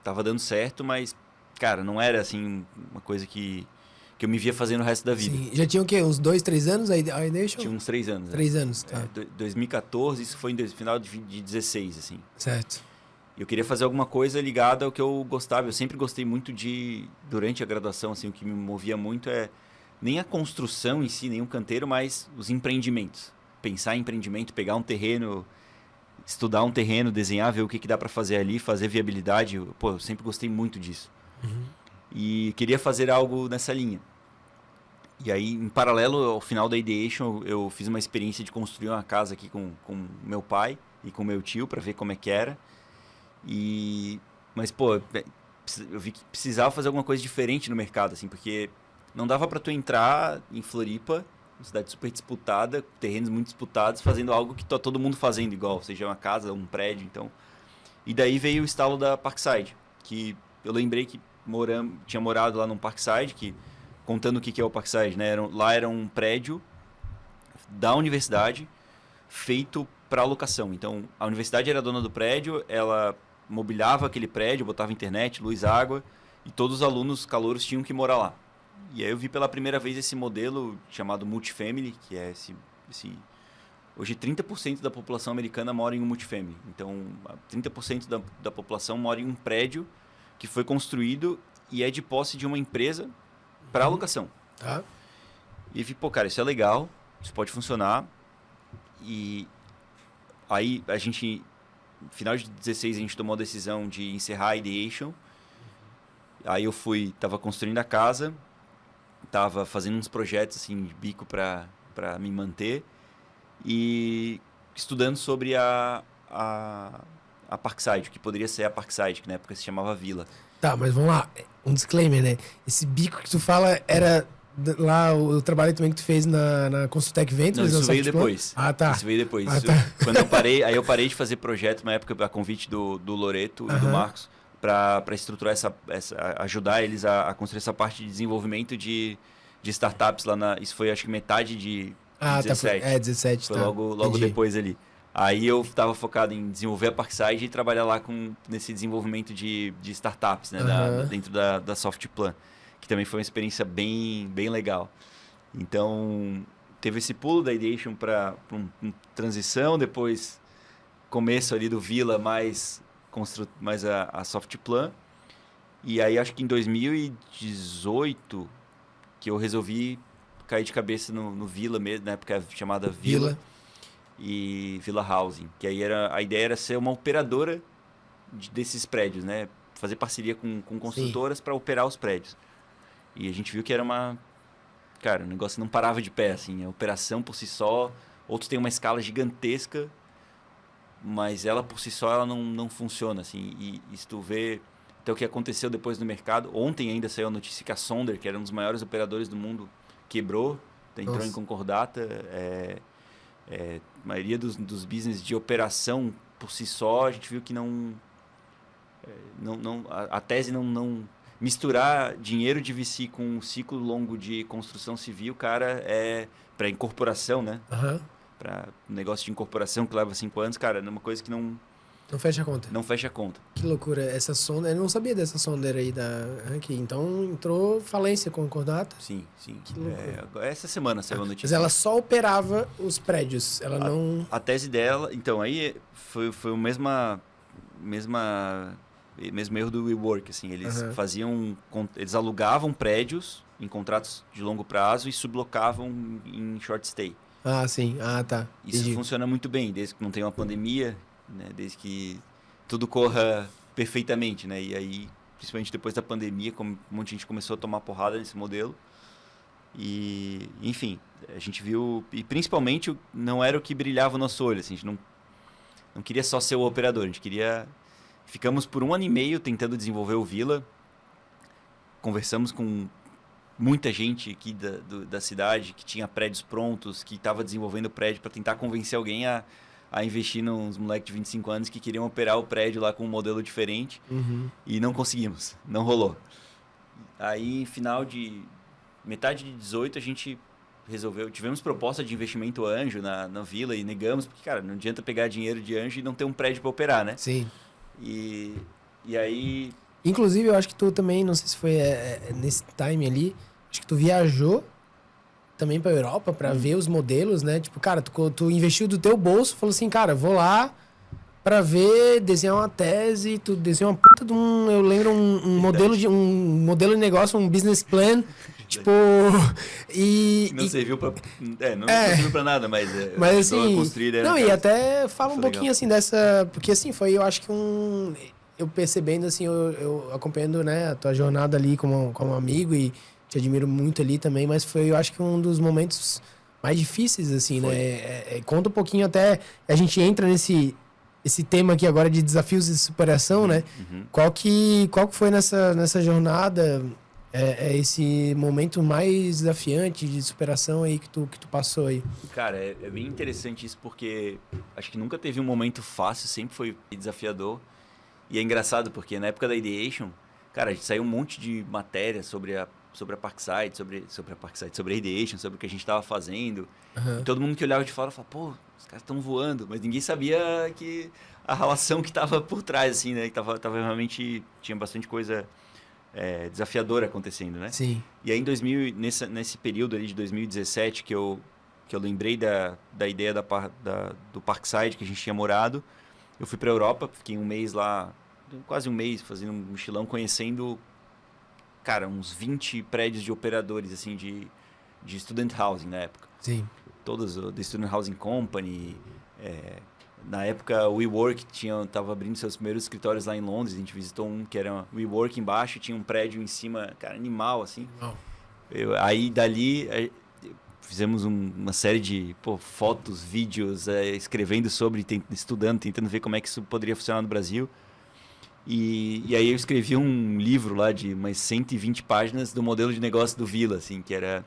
tava dando certo, mas, cara, não era, assim, uma coisa que eu me via fazendo o resto da vida. Sim. Já tinha o quê? Uns 2, 3 anos a Ideation? Tinha uns 3 anos. 3 anos, tá. 2014, isso foi no final de 2016, assim. Certo. Eu queria fazer alguma coisa ligada ao que eu gostava. Eu sempre gostei muito durante a graduação, assim, o que me movia muito é nem a construção em si, nem um canteiro, mas os empreendimentos. Pensar em empreendimento, pegar um terreno, estudar um terreno, desenhar, ver o que dá para fazer ali, fazer viabilidade. Pô, eu sempre gostei muito disso. E queria fazer algo nessa linha. E aí, em paralelo ao final da Ideation, eu fiz uma experiência de construir uma casa aqui com meu pai e com meu tio para ver como é que era. Mas, pô, eu vi que precisava fazer alguma coisa diferente no mercado, assim, porque não dava para tu entrar em Floripa, uma cidade super disputada, terrenos muito disputados, fazendo algo que tá todo mundo fazendo igual, seja uma casa, um prédio, então. E daí veio o estalo da Parkside, que eu lembrei que tinha morado lá num Parkside, que contando o que é o Parkside, né? Lá era um prédio da universidade feito para locação. Então, a universidade era dona do prédio, ela mobiliava aquele prédio, botava internet, luz, água, e todos os alunos calouros tinham que morar lá. E aí eu vi pela primeira vez esse modelo chamado multifamily, que é hoje 30% da população americana mora em um multifamily. Então, 30% da população mora em um prédio que foi construído e é de posse de uma empresa para alocação. Tá. E eu vi, pô, cara, isso é legal, isso pode funcionar. E aí a gente, no final de 2016, a gente tomou a decisão de encerrar a Ideation. Aí eu tava construindo a casa, tava fazendo uns projetos assim de bico para me manter e estudando sobre a Parkside, o que poderia ser a Parkside, que na época se chamava Vila. Tá, mas vamos lá. Um disclaimer, né? Esse bico que tu fala era lá o trabalho também que tu fez na Consultec Ventures? Não, isso veio depois. Ah, tá. Isso veio depois. Tá. Quando eu parei de fazer projeto, na época, a convite do Loreto e do Marcos, para estruturar ajudar eles a construir essa parte de desenvolvimento de startups lá isso foi, acho que metade de 17. Tá. 17, foi tá. logo depois ali. Aí eu estava focado em desenvolver a Parkside e trabalhar lá nesse desenvolvimento de startups, né, dentro da Softplan, que também foi uma experiência bem, bem legal. Então, teve esse pulo da Ideation para transição, depois começo ali do Vila mais a Softplan. E aí acho que em 2018 que eu resolvi cair de cabeça no Vila mesmo, na época chamada Vila. E Villa Housing, que aí a ideia era ser uma operadora desses prédios, né? Fazer parceria com construtoras para operar os prédios. E a gente viu que era cara, o negócio não parava de pé, assim, a operação por si só, outros têm uma escala gigantesca, mas ela por si só ela não funciona, assim, e se tu vê até o que aconteceu depois no mercado, ontem ainda saiu a notícia que a Sonder, que era um dos maiores operadores do mundo, quebrou, entrou Nossa. em concordata. A maioria dos business de operação por si só, a gente viu que a tese não misturar dinheiro de VC com um ciclo longo de construção civil, cara, para incorporação, né? Aham. Para negócio de incorporação que leva 5 anos, cara, é uma coisa que Não fecha a conta. não fecha a conta. Que loucura. Essa sonda, eu não sabia dessa sonda aí da Rank. Então entrou falência com o concordata. Sim. Que loucura. Essa semana saiu a notícia. Mas ela só operava os prédios. Ela não. A tese dela, então, aí foi o mesmo erro do WeWork, assim, eles eles alugavam prédios em contratos de longo prazo e sublocavam em short stay. Ah, sim. Ah, tá. Isso Entendi. funciona muito bem, desde que não tenha uma pandemia, né, desde que tudo corra perfeitamente, né, e aí, principalmente depois da pandemia, como um monte de gente começou a tomar porrada nesse modelo, e, enfim, a gente viu, e principalmente não era o que brilhava o nosso olho, assim, a gente não queria só ser o operador, a gente queria... Ficamos por 1 ano e meio tentando desenvolver o Villa, conversamos com muita gente aqui da cidade que tinha prédios prontos, que estava desenvolvendo prédio para tentar convencer alguém a investir nos moleques de 25 anos que queriam operar o prédio lá com um modelo diferente. E não conseguimos, não rolou. Aí, metade de 18, a gente tivemos proposta de investimento anjo na Villa e negamos, porque, cara, não adianta pegar dinheiro de anjo e não ter um prédio para operar, né? Sim. E aí... Inclusive, eu acho que tu também, não sei se foi nesse time ali, acho que tu viajou também pra Europa pra ver os modelos, né? Tipo, cara, tu investiu do teu bolso, falou assim, cara, vou lá pra ver, desenhar uma tese, tu desenhou uma puta de eu lembro um modelo de negócio, um business plan, tipo, Não serviu pra... não serviu pra nada, mas assim, construir, né, não, e até fala um pouquinho legal. assim dessa, porque assim, foi, eu acho que eu percebendo assim, eu acompanhando, né, a tua jornada ali como amigo e te admiro muito ali também, mas foi, eu acho que um dos momentos mais difíceis, assim, Foi. né, conta um pouquinho até, a gente entra esse tema aqui agora de desafios de superação, né, qual que foi nessa jornada, esse momento mais desafiante de superação aí que tu passou aí? Cara, é bem interessante isso porque acho que nunca teve um momento fácil, sempre foi desafiador. E é engraçado porque na época da Ideation, cara, a gente saiu um monte de matéria sobre a Parkside, sobre a Ideation, sobre o que a gente estava fazendo. E todo mundo que olhava de fora falava, pô, os caras estão voando. Mas ninguém sabia que a relação que estava por trás, assim, né? Que tava realmente... Tinha bastante coisa desafiadora acontecendo, né? Sim. E aí, nesse período ali de 2017, que eu lembrei da ideia do Parkside, que a gente tinha morado, eu fui para a Europa, fiquei um mês lá, quase um mês, fazendo um mochilão, conhecendo, cara, uns 20 prédios de operadores, assim, de student housing na época. Sim. Todos, The Student Housing Company, na época o WeWork tava abrindo seus primeiros escritórios lá em Londres, a gente visitou um que era um WeWork embaixo, tinha um prédio em cima, cara, animal, assim. Aí dali... Fizemos uma série de fotos, vídeos, escrevendo sobre, estudando, tentando ver como é que isso poderia funcionar no Brasil. E aí eu escrevi um livro lá de umas 120 páginas do modelo de negócio do Villa, assim, que era,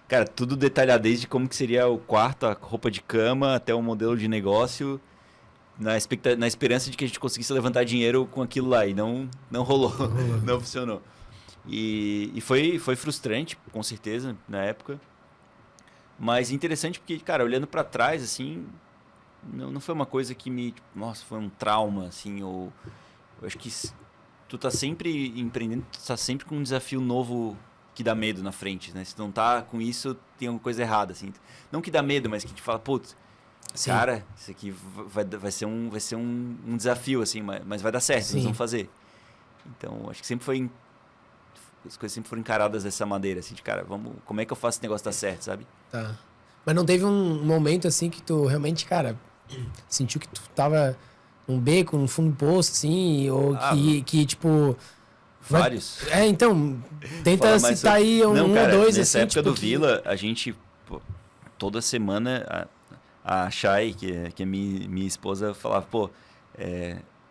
cara, tudo detalhado, desde como que seria o quarto, a roupa de cama, até o modelo de negócio, na esperança de que a gente conseguisse levantar dinheiro com aquilo lá. E não rolou, não funcionou. E foi frustrante, com certeza, na época. Mas interessante porque, cara, olhando pra trás, assim, não foi uma coisa que nossa, foi um trauma, assim, ou... Eu acho que tu tá sempre empreendendo, tu tá sempre com um desafio novo que dá medo na frente, né? Se tu não tá com isso, tem alguma coisa errada, assim. Não que dá medo, mas que te fala, putz, cara, isso aqui vai ser um desafio, assim, mas vai dar certo, nós vamos fazer. Então, acho que as coisas sempre foram encaradas dessa maneira, assim, de cara, como é que eu faço esse negócio dar certo, sabe? Tá. Mas não teve um momento, assim, que tu realmente, cara, sentiu que tu tava num beco, num fundo do poço, assim, ou que tipo... Vários. Então, tenta citar aí um ou dois, nessa assim, época tipo, do Villa, a gente, toda semana, a Chay, que é minha esposa, falava,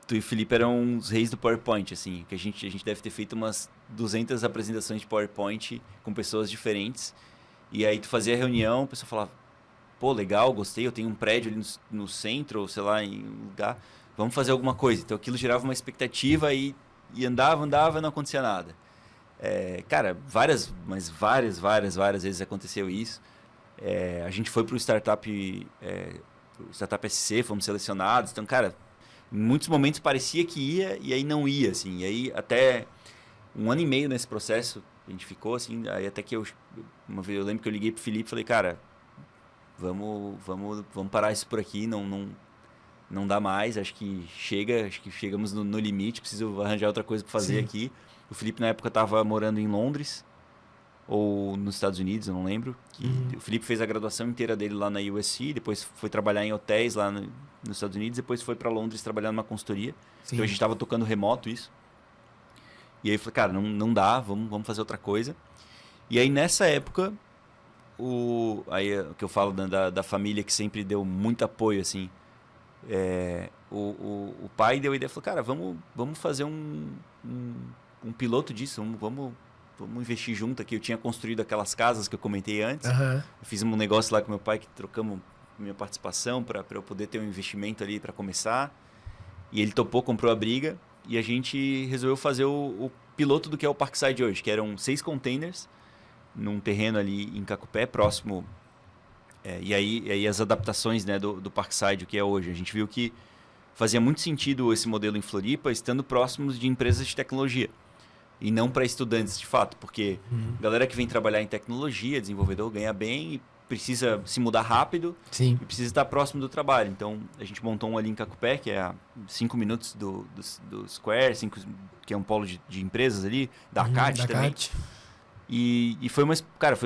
tu e o Felipe eram os reis do PowerPoint, assim, que a gente deve ter feito umas 200 apresentações de PowerPoint com pessoas diferentes, E aí tu fazia reunião, o pessoal falava, pô, legal, gostei, eu tenho um prédio ali no centro, ou sei lá, em um lugar, vamos fazer alguma coisa. Então aquilo gerava uma expectativa e andava e não acontecia nada. Cara, várias vezes aconteceu isso. A gente foi pro Startup SC, fomos selecionados. Então, cara, em muitos momentos parecia que ia e aí não ia, assim. E aí até 1 ano e meio nesse processo a gente ficou, assim. Aí até que uma vez eu lembro que eu liguei pro Felipe e falei, cara, vamos parar isso por aqui, não dá mais, acho que chegamos no limite, preciso arranjar outra coisa para fazer aqui. O Felipe na época estava morando em Londres ou nos Estados Unidos, eu não lembro. O Felipe fez a graduação inteira dele lá na USC, depois foi trabalhar em hotéis lá nos Estados Unidos, depois foi para Londres trabalhar numa consultoria. Sim. Então a gente estava tocando remoto isso. E aí eu falei, cara, não dá, vamos fazer outra coisa. E aí nessa época, aí o que eu falo da família que sempre deu muito apoio, assim, o pai deu a ideia, falou, cara, vamos fazer um piloto disso, vamos investir junto aqui. Eu tinha construído aquelas casas que eu comentei antes. Eu fiz um negócio lá com meu pai que trocamos minha participação para eu poder ter um investimento ali para começar. E ele topou, comprou a briga e a gente resolveu fazer o piloto do que é o Parkside hoje, que eram 6 containers num terreno ali em Cacupé, próximo. E aí as adaptações, né, do Parkside, o que é hoje. A gente viu que fazia muito sentido esse modelo em Floripa, estando próximos de empresas de tecnologia. E não para estudantes, de fato, porque galera que vem trabalhar em tecnologia, desenvolvedor, ganha bem e precisa se mudar rápido. Sim. E precisa estar próximo do trabalho. Então, a gente montou um ali em Cacupé, que é a 5 minutos do Square, que é um polo de empresas ali, da ACAT também. E foi uma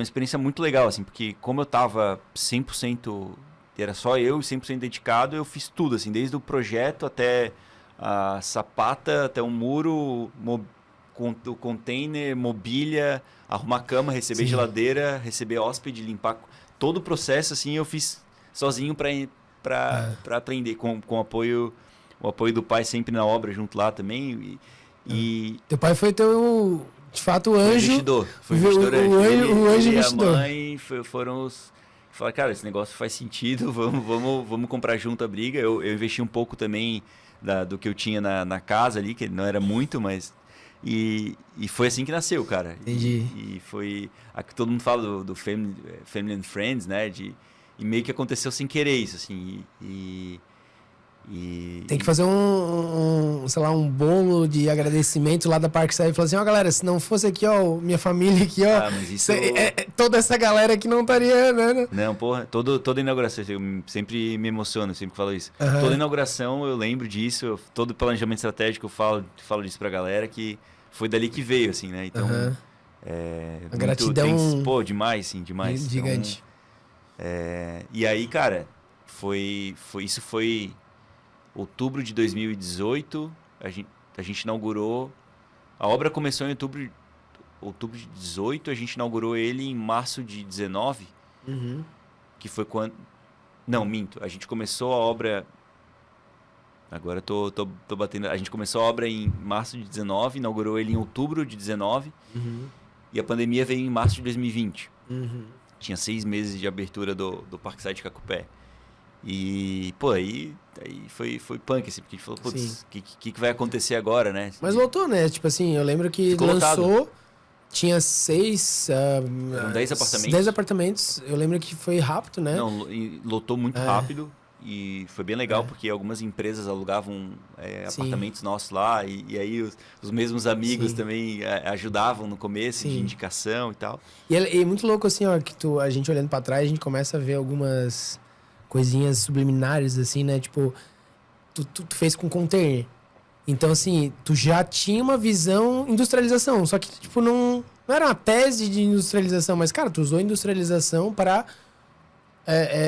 experiência muito legal, assim, porque como eu estava 100%, era só eu, 100% dedicado, eu fiz tudo, assim, desde o projeto até a sapata, até o muro, o container, mobília, arrumar cama, receber geladeira, receber hóspede, limpar. Todo o processo, assim, eu fiz sozinho para aprender, com o apoio do pai sempre na obra junto lá também. Teu pai foi de fato, o anjo... Foi investidor. O anjo investidor. E a mãe foram os... Falaram, cara, esse negócio faz sentido, vamos comprar junto a briga. Eu investi um pouco também do que eu tinha na casa ali, que não era muito, mas... E foi assim que nasceu, cara. Entendi. E foi... Aqui todo mundo fala do Family and Friends, né? E meio que aconteceu sem querer isso, assim. Tem que fazer sei lá, um bolo de agradecimento lá da Parkside e falar assim, ó, galera, se não fosse aqui, ó, minha família aqui, ó, mas isso... toda essa galera aqui não estaria, né? Não, porra, toda inauguração, eu sempre me emociono, sempre falo isso. Toda inauguração eu lembro disso, todo planejamento estratégico eu falo disso pra galera, que foi dali que veio, assim, né? Então, a gratidão... Pô, demais, sim, demais. Gigante. Então, e aí, cara, isso foi outubro de 2018, a gente inaugurou, a obra começou em outubro de 18, a gente inaugurou ele em março de 19, que foi quando... Não, minto, a gente começou a obra... Agora eu tô batendo... A gente começou a obra em março de 19, inaugurou ele em outubro de 19, e a pandemia veio em março de 2020. Tinha 6 meses de abertura do Parkside Cacupé. E, pô, aí foi punk, assim, porque a gente falou, putz, o que vai acontecer agora, né? Mas lotou, né? Tipo assim, eu lembro que ficou lançou, lotado. Tinha 6... Eram 10 apartamentos. 10 apartamentos, eu lembro que foi rápido, né? Não, lotou muito rápido e foi bem legal, porque algumas empresas alugavam apartamentos nossos lá e aí os mesmos amigos também ajudavam no começo, de indicação e tal. E é muito louco, assim, ó, que a gente olhando pra trás, a gente começa a ver algumas... coisinhas subliminares, assim, né? Tipo, tu fez com container. Então, assim, tu já tinha uma visão industrialização. Só que, tipo, não era uma tese de industrialização. Mas, cara, tu usou industrialização para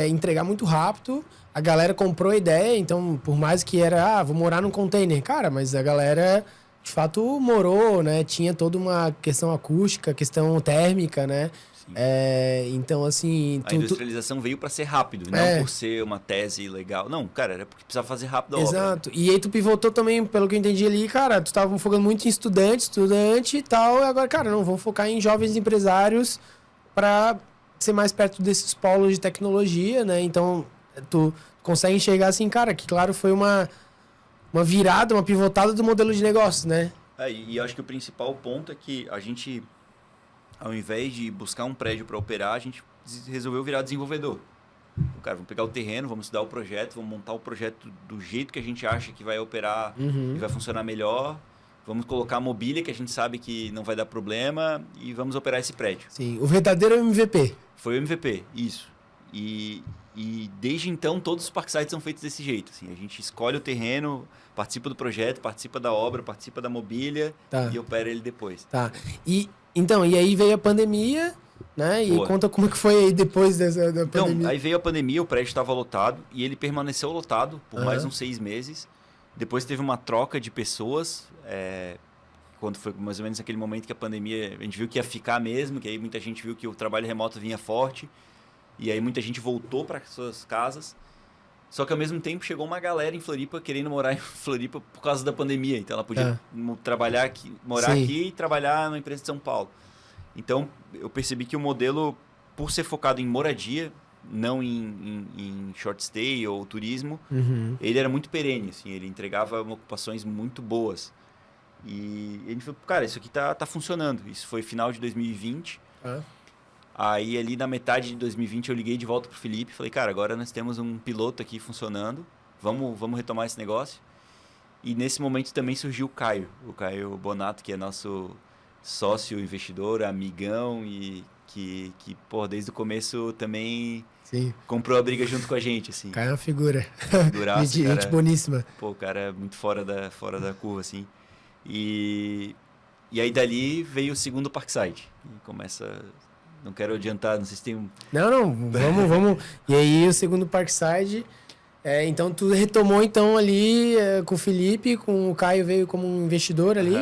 entregar muito rápido. A galera comprou a ideia. Então, por mais que era, vou morar num container. Cara, mas a galera, de fato, morou, né? Tinha toda uma questão acústica, questão térmica, né? Então, assim... A industrialização veio para ser rápido, não por ser uma tese legal. Não, cara, era porque precisava fazer rápido a obra. Exato. E aí tu pivotou também, pelo que eu entendi ali, cara, tu tava focando muito em estudante e tal, e agora, cara, não, vamos focar em jovens empresários para ser mais perto desses polos de tecnologia, né? Então, tu consegue enxergar assim, cara, que claro, foi uma virada, uma pivotada do modelo de negócio, né? E eu acho que o principal ponto é que a gente, ao invés de buscar um prédio para operar, a gente resolveu virar desenvolvedor. Cara, vamos pegar o terreno, vamos estudar o projeto, vamos montar o projeto do jeito que a gente acha que vai operar e vai funcionar melhor. Vamos colocar a mobília, que a gente sabe que não vai dar problema, e vamos operar esse prédio. Sim, o verdadeiro MVP. Foi o MVP, isso. E desde então, todos os parksites são feitos desse jeito. Assim, a gente escolhe o terreno, participa do projeto, participa da obra, participa da mobília e opera ele depois. Tá. E aí veio a pandemia, né? E Boa. conta como é que foi aí depois da pandemia. Então, aí veio a pandemia, o prédio estava lotado e ele permaneceu lotado por mais uns 6 meses. Depois teve uma troca de pessoas, quando foi mais ou menos naquele momento que a pandemia, a gente viu que ia ficar mesmo, que aí muita gente viu que o trabalho remoto vinha forte, e aí muita gente voltou para suas casas. Só que ao mesmo tempo chegou uma galera em Floripa querendo morar em Floripa por causa da pandemia, então ela podia trabalhar aqui, morar aqui e trabalhar na empresa de São Paulo. Então eu percebi que o modelo, por ser focado em moradia, não em short stay ou turismo, ele era muito perene, assim, ele entregava ocupações muito boas. E ele falou, cara, isso aqui tá funcionando. Isso foi final de 2020. Aí ali na metade de 2020 eu liguei de volta pro Felipe e falei, cara, agora nós temos um piloto aqui funcionando, vamos retomar esse negócio. E nesse momento também surgiu o Caio Bonato, que é nosso sócio investidor, amigão e que desde o começo também comprou a briga junto com a gente, assim. Caio é uma figura. Figuraça, gente boníssima. Pô, o cara é muito fora da curva, assim. E aí dali veio o segundo Parkside. E começa... Não quero adiantar, não sei se tem um... Não, vamos. E aí o segundo Parkside... então tu retomou então ali com o Felipe, com o Caio veio como um investidor ali,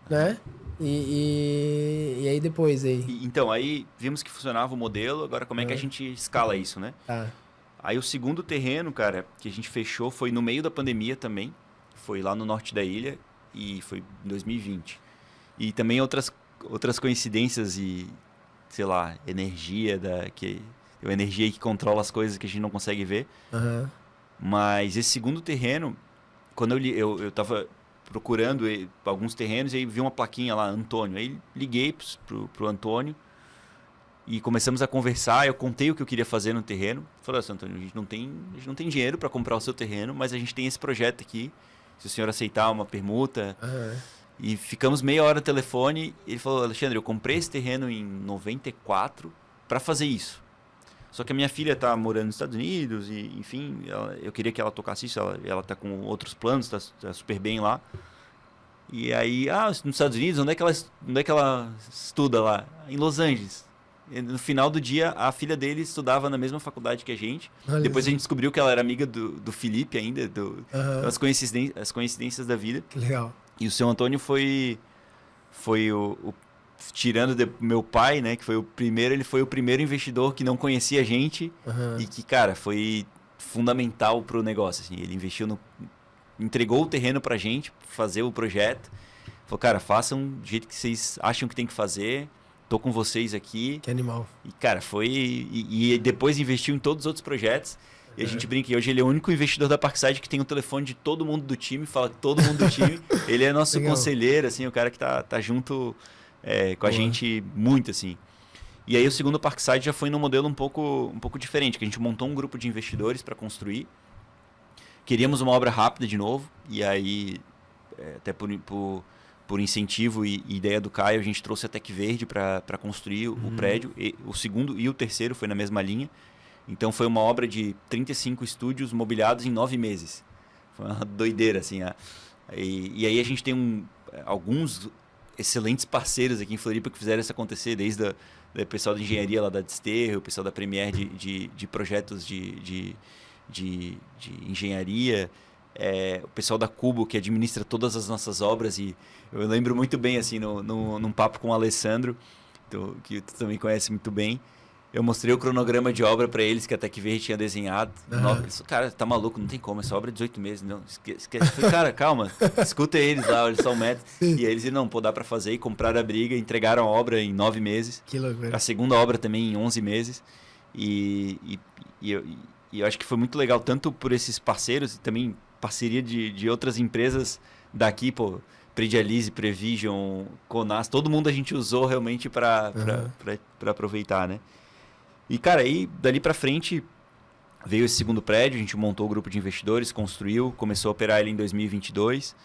né? E aí depois aí? Então, aí vimos que funcionava o modelo, agora como é que a gente escala isso, né? Aí o segundo terreno, cara, que a gente fechou foi no meio da pandemia também, foi lá no norte da ilha e foi em 2020. E também outras coincidências e, sei lá, energia tem uma energia que controla as coisas que a gente não consegue ver. Mas esse segundo terreno, quando eu tava procurando alguns terrenos e aí vi uma plaquinha lá, Antônio. Aí liguei pro Antônio e começamos a conversar. Eu contei o que eu queria fazer no terreno. Falei assim, Antônio, a gente não tem dinheiro para comprar o seu terreno, mas a gente tem esse projeto aqui. Se o senhor aceitar uma permuta. E ficamos meia hora no telefone. Ele falou, Alexandre, eu comprei esse terreno em 94 para fazer isso. Só que a minha filha está morando nos Estados Unidos e, enfim, eu queria que ela tocasse isso. Ela está com outros planos, está super bem lá. E aí, nos Estados Unidos, onde é que ela estuda lá? Em Los Angeles. E no final do dia, a filha dele estudava na mesma faculdade que a gente. Depois a gente descobriu que ela era amiga do Felipe ainda, as coincidências da vida. Que legal. E o seu Antônio foi o tirando meu pai, né, que foi o primeiro, ele foi o primeiro investidor que não conhecia a gente e que, cara, foi fundamental pro negócio, assim. Ele entregou o terreno pra gente fazer o projeto. Falou, cara, façam do jeito que vocês acham que tem que fazer. Tô com vocês aqui. Que animal. E, cara, e depois investiu em todos os outros projetos. E a gente brinca que hoje ele é o único investidor da Parkside que tem o telefone de todo mundo do time, fala com todo mundo do time. Ele é nosso conselheiro, assim, o cara que tá junto com a gente muito, assim. E aí o segundo Parkside já foi num modelo um pouco diferente, que a gente montou um grupo de investidores para construir. Queríamos uma obra rápida de novo, e aí, até por incentivo e ideia do Caio, a gente trouxe a Tec Verde para construir o prédio. O segundo e o terceiro foi na mesma linha. Então foi uma obra de 35 estúdios mobiliados em 9 meses. Foi uma doideira, assim. E aí a gente tem alguns excelentes parceiros aqui em Floripa que fizeram isso acontecer, desde o pessoal de engenharia lá da Desterro, o pessoal da Premier de projetos de engenharia, o pessoal da Cubo, que administra todas as nossas obras. E eu lembro muito bem, assim, num papo com o Alessandro, que tu também conhece muito bem. Eu mostrei o cronograma de obra para eles, que até que veio tinha desenhado. Eles, cara, tá maluco, não tem como, essa obra é 18 meses. Não, esquece. Eu falei, cara, calma, escuta eles lá, eles são médicos. E aí eles não, pô, dá para fazer, e compraram a briga, entregaram a obra em 9 meses. Que loucura. A segunda obra também em 11 meses. E eu acho que foi muito legal, tanto por esses parceiros, e também parceria de outras empresas daqui, pô, Predialise, Prevision, Conas, todo mundo a gente usou realmente para aproveitar, né? E, cara, aí dali para frente veio esse segundo prédio, a gente montou o grupo de investidores, construiu, começou a operar ele em 2022.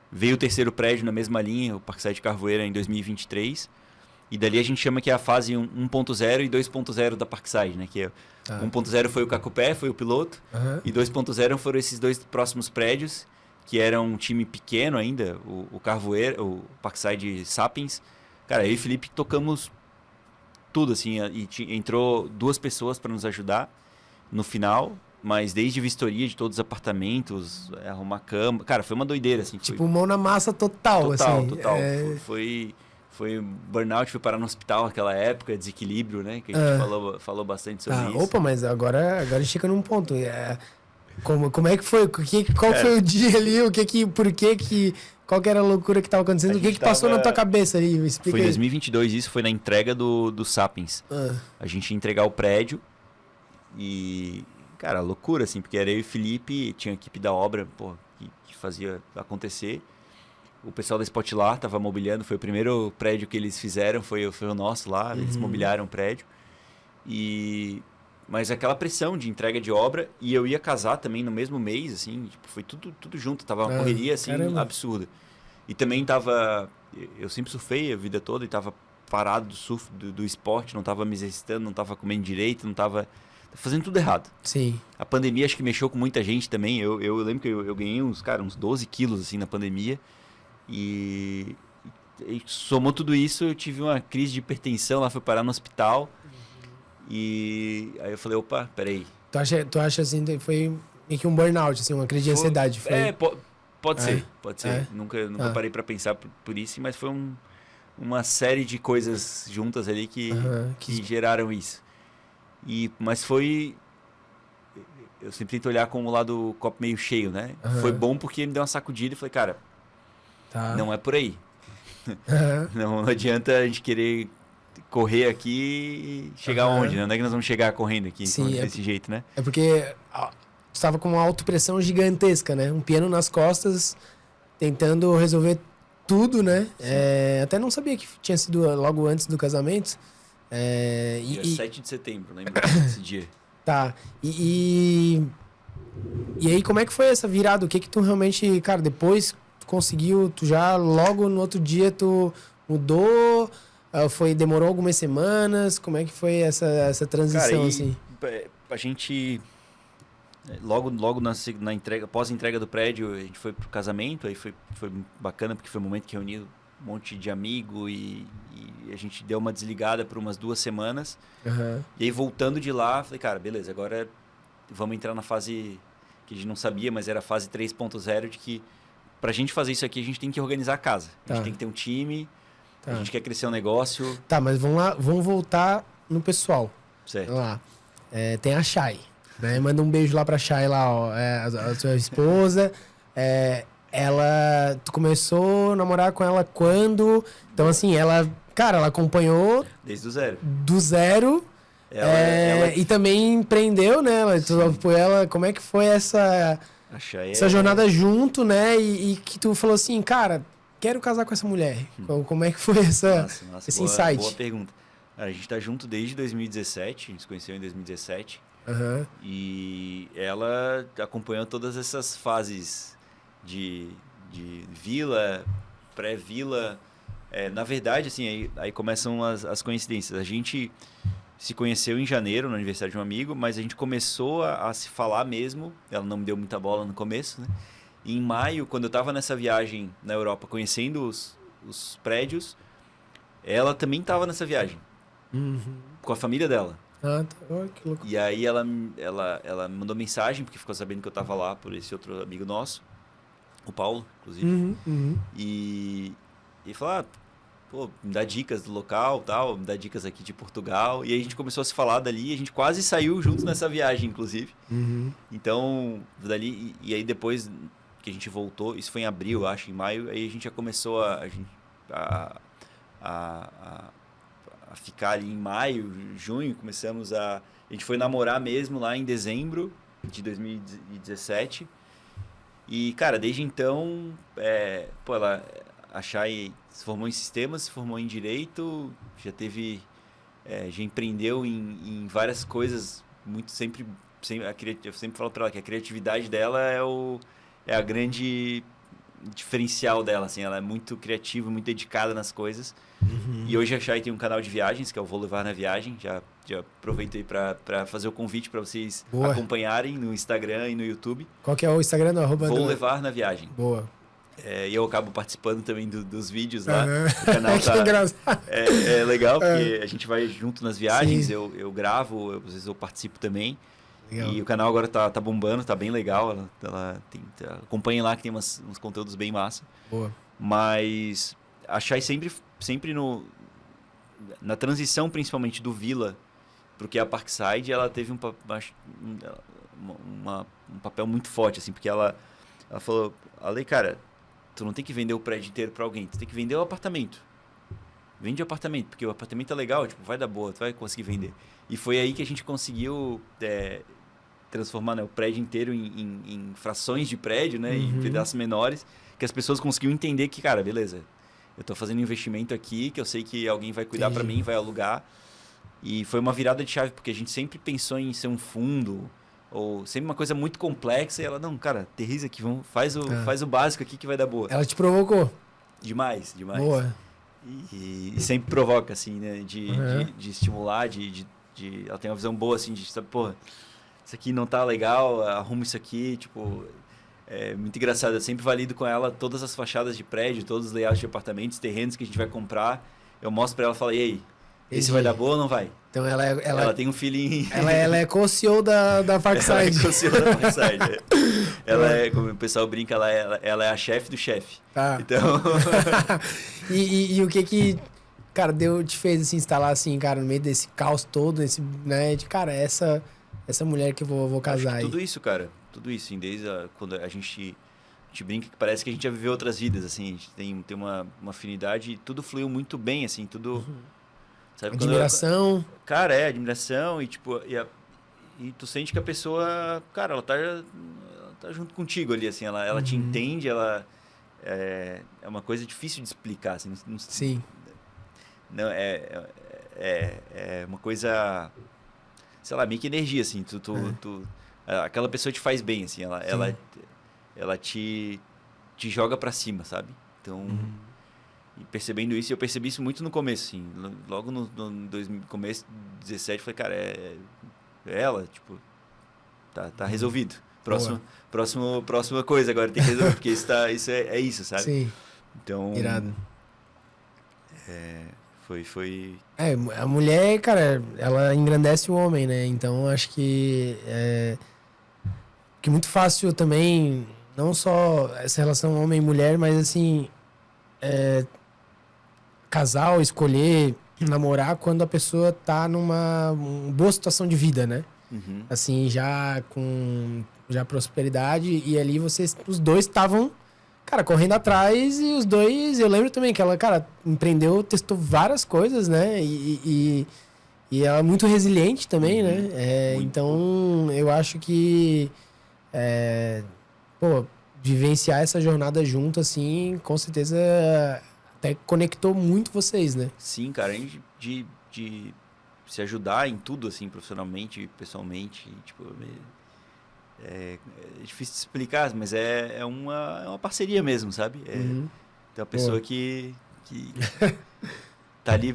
Veio o terceiro prédio na mesma linha, o Parkside Carvoeira, em 2023. E dali a gente chama que é a fase 1.0 e 2.0 da Parkside, né? Que é 1.0 foi o Cacupé, foi o piloto. E 2.0 foram esses 2 próximos prédios, que eram um time pequeno ainda, o Carvoeira, o Parkside Sapiens. Cara, eu e o Felipe tocamos tudo, assim, e entrou 2 pessoas para nos ajudar no final, mas desde vistoria de todos os apartamentos, arrumar cama, cara, foi uma doideira, assim. Tipo, mão na massa total, assim. Total. Foi burnout, foi parar no hospital naquela época, desequilíbrio, né, que a gente falou bastante sobre isso. Opa, mas agora chega num ponto, como é que foi? Qual foi o dia ali? Qual que era a loucura que estava acontecendo? O que passou na tua cabeça ali? Explica foi em aí. 2022, isso foi na entrega do Sapiens. A gente ia entregar o prédio e, cara, loucura, assim, porque era eu e o Felipe, tinha a equipe da obra, pô, que fazia acontecer. O pessoal da Spotlar estava mobiliando, foi o primeiro prédio que eles fizeram, foi o nosso lá, eles mobiliaram o prédio. Mas aquela pressão de entrega de obra, e eu ia casar também no mesmo mês, assim, tipo, foi tudo junto, tava uma correria, assim, absurda. E também eu sempre surfei a vida toda e tava parado do surf, do esporte, não tava me exercitando, não tava comendo direito, não tava fazendo tudo errado. Sim. A pandemia acho que mexeu com muita gente também, eu lembro que eu ganhei uns 12 quilos, assim, na pandemia, e somou tudo isso, eu tive uma crise de hipertensão, lá fui parar no hospital. E aí eu falei, opa, peraí. Tu acha assim, foi meio que um burnout, assim, uma crise de ansiedade? Foi... Pode ser. Nunca parei para pensar por isso, mas foi uma série de coisas juntas ali que geraram isso. Mas foi... Eu sempre tento olhar com o lado copo meio cheio, né? Foi bom porque me deu uma sacudida e falei, cara, não é por aí. Não adianta a gente querer correr aqui e chegar onde, né? Não é que nós vamos chegar correndo aqui desse jeito, né? É porque estava com uma autopressão gigantesca, né? Um piano nas costas, tentando resolver tudo, né? Até não sabia que tinha sido logo antes do casamento. Dia 7 de setembro, lembro desse dia. Tá. E aí, como é que foi essa virada? O que tu realmente, cara, depois tu conseguiu, tu já logo no outro dia tu mudou... demorou algumas semanas? Como é que foi essa transição, cara, assim? A gente, logo na entrega, após a entrega do prédio, a gente foi pro casamento, aí foi bacana, porque foi um momento que reuniu um monte de amigo e a gente deu uma desligada por umas 2 semanas. E aí, voltando de lá, falei, cara, beleza, agora vamos entrar na fase que a gente não sabia, mas era a fase 3.0, de que pra gente fazer isso aqui, a gente tem que organizar a casa. A gente tem que ter um time... A gente quer crescer um negócio. Tá, mas vamos lá, vamos voltar no pessoal. Certo. Vamos lá. Tem a Chay, né? Manda um beijo lá pra Chay lá, ó. A sua esposa. Tu começou a namorar com ela quando? Então, assim, ela acompanhou... Desde o zero. Do zero. E também empreendeu, né? Como é que foi essa jornada junto, né? E que tu falou assim, cara... Quero casar com essa mulher. Como é que foi esse insight? Boa pergunta. A gente tá junto desde 2017, a gente se conheceu em 2017. E ela acompanhou todas essas fases de vila, pré-vila. Na verdade, assim, aí começam as coincidências. A gente se conheceu em janeiro, no aniversário de um amigo, mas a gente começou a se falar mesmo. Ela não me deu muita bola no começo, né? E em maio, quando eu estava nessa viagem na Europa, conhecendo os prédios, ela também estava nessa viagem. Com a família dela. Que louco. E aí ela me mandou mensagem, porque ficou sabendo que eu estava lá por esse outro amigo nosso, o Paulo, inclusive. E falou, pô, me dá dicas do local, tal, me dá dicas aqui de Portugal. E aí a gente começou a se falar dali e a gente quase saiu juntos nessa viagem, inclusive. Uhum. Então, dali, e aí depois que a gente voltou, isso foi em abril, acho, em maio, aí a gente já começou a, a, a ficar ali em maio, junho, começamos a... A gente foi namorar mesmo lá em dezembro de 2017. E, cara, desde então, pô, a Chay se formou em sistemas, se formou em direito, já teve... já empreendeu em várias coisas, muito sempre eu sempre falo pra ela que a criatividade dela é a grande diferencial dela, assim, ela é muito criativa, muito dedicada nas coisas. Uhum. E hoje a Chay tem um canal de viagens, que é o Vou Levar na Viagem, já aproveito aí para fazer o convite para vocês acompanharem no Instagram e no YouTube. Qual que é o Instagram? Vou Levar na Viagem. Boa. E eu acabo participando também dos vídeos lá. O canal tá, engraçado. É legal, porque a gente vai junto nas viagens, eu gravo, às vezes eu participo também. Legal. E o canal agora tá bombando, tá bem legal. Acompanhem lá que tem uns conteúdos bem massa. Boa. Mas a Chay sempre na transição, principalmente do Vila pro que é a Parkside, ela teve um papel muito forte, assim, porque ela falou, Ale, cara, tu não tem que vender o prédio inteiro para alguém, tu tem que vender o apartamento. Vende o apartamento, porque o apartamento é legal, tipo, vai dar boa, tu vai conseguir vender. E foi aí que a gente conseguiu transformar, né, o prédio inteiro em frações de prédio, né, em pedaços menores, que as pessoas conseguiam entender que, cara, beleza, eu tô fazendo um investimento aqui, que eu sei que alguém vai cuidar para mim, vai alugar. E foi uma virada de chave, porque a gente sempre pensou em ser um fundo, ou sempre uma coisa muito complexa, e ela, não, cara, aterriza aqui, faz o básico aqui que vai dar boa. Ela te provocou? Demais. Boa. E sempre provoca, assim, né, de estimular, ela tem uma visão boa, assim, de, sabe, porra, isso aqui não tá legal, arruma isso aqui, tipo... É muito engraçado, eu sempre valido com ela todas as fachadas de prédio, todos os layouts de apartamentos, terrenos que a gente vai comprar. Eu mostro pra ela e falo, e aí, esse vai dar boa ou não vai? Então ela tem um feeling... Ela é co-CEO da Parkside. Ela é co-CEO da Parkside. Ela é, como o pessoal brinca, ela é a chefe do chefe. Tá. Então... e o que cara, te fez assim, instalar assim, cara, no meio desse caos todo, né, de, cara, essa mulher que eu vou casar aí. Tudo isso, cara. Tudo isso, desde quando a gente brinca que parece que a gente já viveu outras vidas, assim, a gente tem uma afinidade e tudo fluiu muito bem, assim, tudo... Sabe, admiração. Cara, admiração e, tipo, e tu sente que a pessoa, cara, ela tá junto contigo ali, assim, ela te entende, ela... É uma coisa difícil de explicar, assim. Sim. Não, é uma coisa, sei lá, meio que energia, assim, aquela pessoa te faz bem, assim, ela te joga pra cima, sabe? Então, e percebendo isso, eu percebi isso muito no começo, assim, logo no começo de 17, eu falei, cara, é ela, tipo, tá resolvido. Próxima coisa agora tem que resolver, porque isso é isso, sabe? Sim. Então, irado. Foi... A mulher, cara, ela engrandece o homem, né? Então, acho que que muito fácil também, não só essa relação homem e mulher, mas assim, casal, escolher namorar quando a pessoa tá numa boa situação de vida, né? Assim, já com prosperidade, e ali os dois estavam, cara, correndo atrás, e os dois, eu lembro também que ela, cara, empreendeu, testou várias coisas, né? E ela é muito resiliente também, né? Então, eu acho que vivenciar essa jornada junto, assim, com certeza até conectou muito vocês, né? Sim, cara, de se ajudar em tudo, assim, profissionalmente, pessoalmente, tipo, é difícil de explicar, mas é uma parceria mesmo, sabe? Tem uma pessoa que tá ali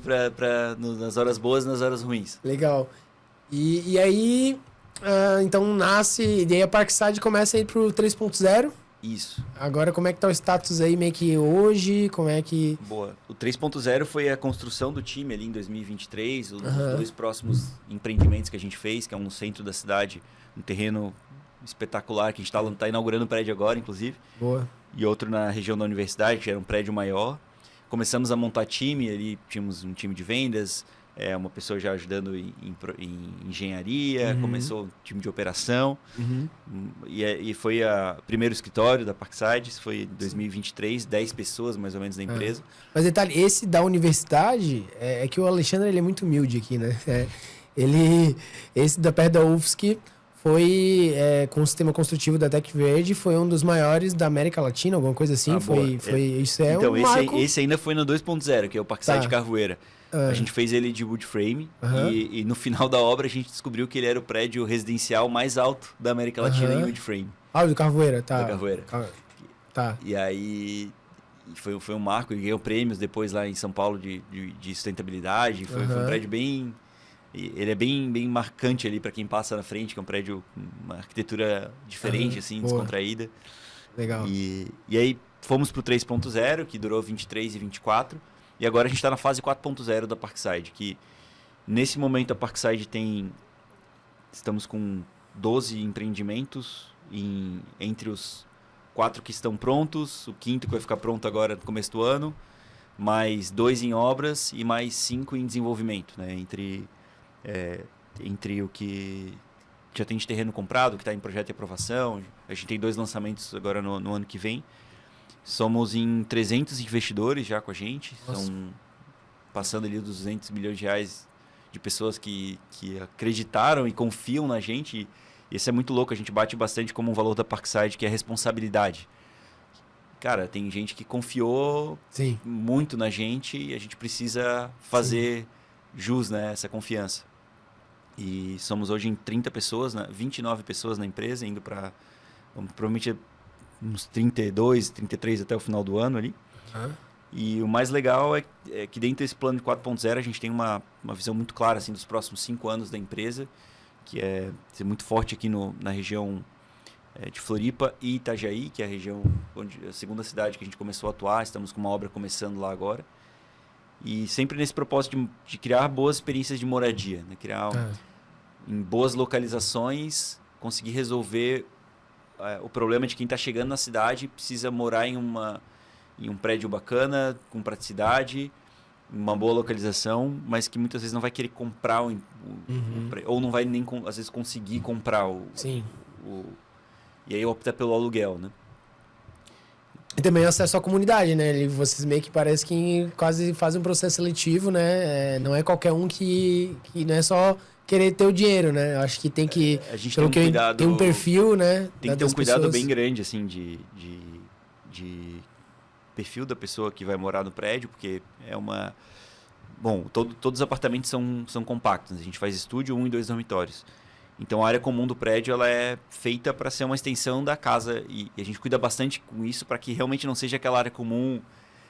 nas horas boas e nas horas ruins. Legal. E aí, então nasce, e daí a Parkside começa a ir pro 3.0. Isso. Agora, como é que tá o status aí, meio que hoje, como é que... Boa. O 3.0 foi a construção do time ali em 2023, os dois próximos empreendimentos que a gente fez, que é um no centro da cidade, um terreno espetacular, que a gente tá inaugurando o prédio agora, inclusive. Boa. E outro na região da universidade, que era um prédio maior. começamos a montar time, ali tínhamos um time de vendas, uma pessoa já ajudando em engenharia, começou um time de operação, e foi o primeiro escritório da Parkside, isso foi em 2023, 10 pessoas mais ou menos na empresa. Mas detalhe, esse da universidade, é que o Alexandre ele é muito humilde aqui, né? Esse da perto da UFSC foi com o sistema construtivo da Tec Verde, foi um dos maiores da América Latina, alguma coisa assim. Isso então, um marco. esse ainda foi no 2.0, que é o Parkside Carvoeira. A gente fez ele de wood frame e no final da obra a gente descobriu que ele era o prédio residencial mais alto da América Latina em wood frame. Do Carvoeira, tá. Do Carvoeira. Tá. E aí foi um marco, e ganhou prêmios depois lá em São Paulo de sustentabilidade. Foi um prédio bem... Ele é bem marcante ali para quem passa na frente, que é um prédio com uma arquitetura diferente, assim, descontraída. Legal. E aí fomos pro 3.0, que durou 23 e 24. E agora a gente está na fase 4.0 da Parkside, que nesse momento a Parkside estamos com 12 empreendimentos entre os 4 que estão prontos, o 5º que vai ficar pronto agora no começo do ano, mais 2 em obras e mais 5 em desenvolvimento, né? Entre o que já tem de terreno comprado, o que está em projeto de aprovação. A gente tem 2 lançamentos agora no ano que vem. Somos em 300 investidores já com a gente. Estão passando ali dos 200 milhões de reais de pessoas que acreditaram e confiam na gente. E isso é muito louco. A gente bate bastante como um valor da Parkside, que é a responsabilidade. Cara, tem gente que confiou muito na gente e a gente precisa fazer jus, né, essa confiança. E somos hoje em 30 pessoas, 29 pessoas na empresa, indo para provavelmente uns 32, 33 até o final do ano ali. E o mais legal é que dentro desse plano de 4.0 a gente tem uma visão muito clara assim, dos próximos 5 anos da empresa, que é ser muito forte aqui na região de Floripa e Itajaí, que é a segunda cidade que a gente começou a atuar. Estamos com uma obra começando lá agora. E sempre nesse propósito de criar boas experiências de moradia, né? Criar em boas localizações, conseguir resolver o problema de quem está chegando na cidade e precisa morar em um prédio bacana, com praticidade, uma boa localização, mas que muitas vezes não vai querer comprar ou não vai nem às vezes conseguir comprar e aí opta pelo aluguel, né? E também o acesso à comunidade, né? Vocês meio que parece que quase fazem um processo seletivo, né? Não é qualquer um que não é só querer ter o dinheiro, né? Eu acho que tem que... A gente tem um cuidado... Tem um perfil, né? Tem que ter um cuidado bem grande, assim, de perfil da pessoa que vai morar no prédio, porque é uma... Bom, todos os apartamentos são compactos. A gente faz estúdio, 1 e 2 dormitórios. Então, a área comum do prédio ela é feita para ser uma extensão da casa. E a gente cuida bastante com isso para que realmente não seja aquela área comum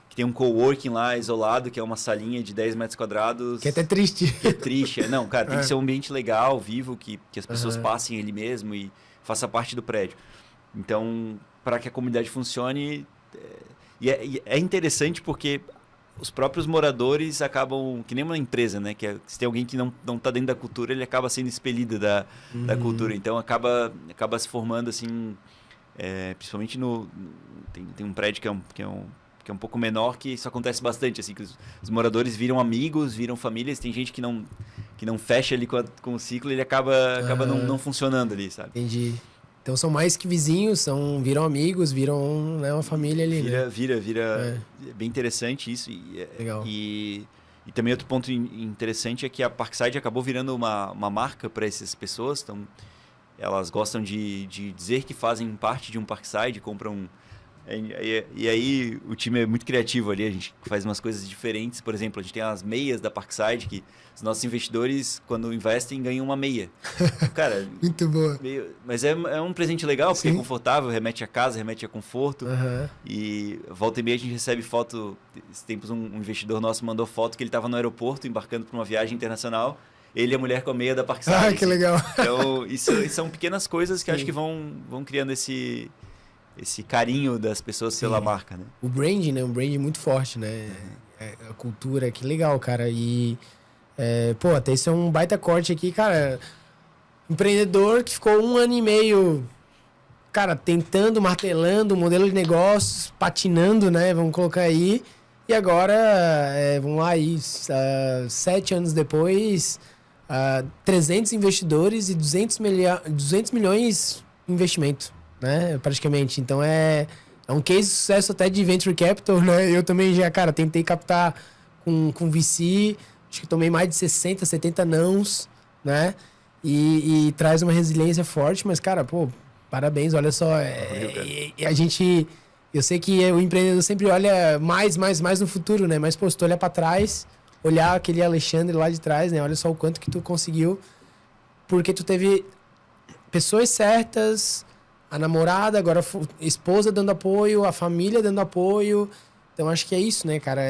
que tem um coworking lá isolado, que é uma salinha de 10 metros quadrados. Que é até triste. Que é triste. Não, cara, tem que ser um ambiente legal, vivo, que as pessoas passem ali mesmo e faça parte do prédio. Então, para que a comunidade funcione... é interessante porque os próprios moradores acabam, que nem uma empresa, né? Que se tem alguém que não está dentro da cultura, ele acaba sendo expelido da cultura. Então, acaba se formando, assim, principalmente tem um prédio que é um pouco menor, que isso acontece bastante, assim, que os moradores viram amigos, viram famílias, tem gente que não fecha ali com o ciclo e ele acaba não funcionando ali, sabe? Entendi. Então são mais que vizinhos, viram amigos, viram, né, uma família ali, né? Vira é bem interessante isso. Legal. E também outro ponto interessante é que a Parkside acabou virando uma marca para essas pessoas. Então, elas gostam de dizer que fazem parte de um Parkside, compram... E aí o time é muito criativo ali, a gente faz umas coisas diferentes. Por exemplo, a gente tem as meias da Parkside, que os nossos investidores, quando investem, ganham uma meia. Cara, muito boa. Mas é um presente legal, porque é confortável, remete a casa, remete a conforto. E volta e meia a gente recebe foto. Esses tempos um investidor nosso mandou foto que ele estava no aeroporto, embarcando para uma viagem internacional. Ele e a mulher com a meia da Parkside. Ah, que legal. Então, isso são pequenas coisas que acho que vão criando esse carinho das pessoas pela marca, né? O brand, né? Um brand muito forte, né? A cultura, que legal, cara. E, até isso é um baita corte aqui, cara. Empreendedor que ficou 1 ano e meio, cara, tentando, martelando o modelo de negócios, patinando, né? Vamos colocar aí. E agora, vamos lá aí, 7 anos depois, 300 investidores e 200 milhões de investimento, né? Praticamente. Então é um case de sucesso até de venture capital, né? Eu também já, cara, tentei captar com VC, acho que tomei mais de 60, 70 nãos, né? E traz uma resiliência forte, mas, cara, pô, parabéns, olha só. Eu sei que o empreendedor sempre olha mais no futuro, né? Mas, pô, se tu olhar pra trás, olhar aquele Alexandre lá de trás, né? Olha só o quanto que tu conseguiu, porque tu teve pessoas certas, a namorada, agora a esposa dando apoio, a família dando apoio. Então, acho que é isso, né, cara?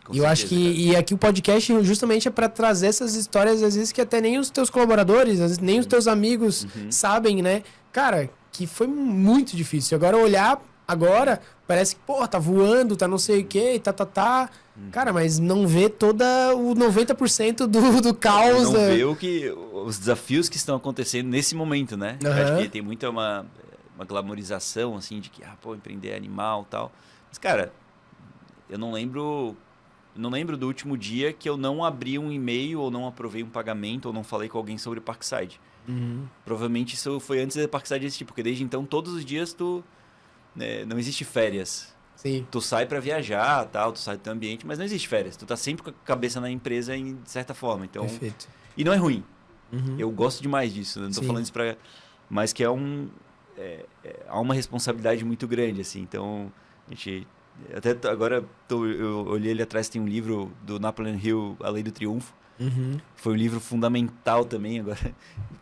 Com eu acho que... certeza, cara. E aqui o podcast justamente é para trazer essas histórias, às vezes, que até nem os teus colaboradores, às vezes, nem os teus amigos sabem, né? Cara, que foi muito difícil. Agora, olhar agora, parece que, pô, tá voando, tá não sei o quê, tá. Cara, mas não vê toda o 90% do caos. Não vê os desafios que estão acontecendo nesse momento, né? Eu acho que tem muita uma glamorização, assim, de que, pô, empreender é animal e tal. Mas, cara, eu não lembro do último dia que eu não abri um e-mail ou não aprovei um pagamento ou não falei com alguém sobre o Parkside. Provavelmente isso foi antes da Parkside existir, porque desde então, todos os dias não existe férias. Sim. Tu sai pra viajar, tal, tu sai do teu ambiente, mas não existe férias. Tu tá sempre com a cabeça na empresa de certa forma. Então, perfeito. E não é ruim. Eu gosto demais disso. Não tô falando isso pra... Mas que há uma responsabilidade muito grande, assim. Então, a gente... Até agora, eu olhei ali atrás, tem um livro do Napoleon Hill, A Lei do Triunfo. Foi um livro fundamental também, agora,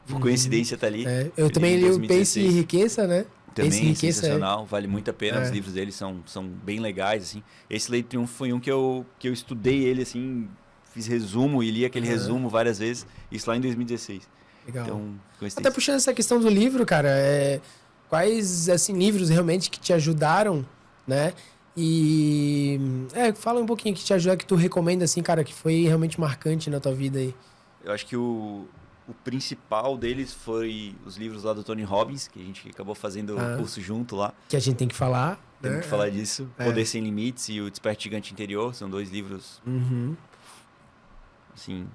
por coincidência tá ali. Eu também li o Pense e Enriqueça, né? Também sensacional, vale muito a pena. Os livros dele são bem legais, assim. Esse Lei do Triunfo foi um que eu estudei ele, assim, fiz resumo e li aquele resumo várias vezes. Isso lá em 2016. Legal. Então, até puxando essa questão do livro, cara, quais, assim, livros realmente que te ajudaram, né? E fala um pouquinho que te ajuda, que tu recomenda, assim, cara, que foi realmente marcante na tua vida aí. Eu acho que o principal deles foi os livros lá do Tony Robbins, que a gente acabou fazendo o curso junto lá. Que a gente tem que falar. Temos que falar disso. Poder Sem Limites e o Desperte Gigante Interior. São 2 livros assim,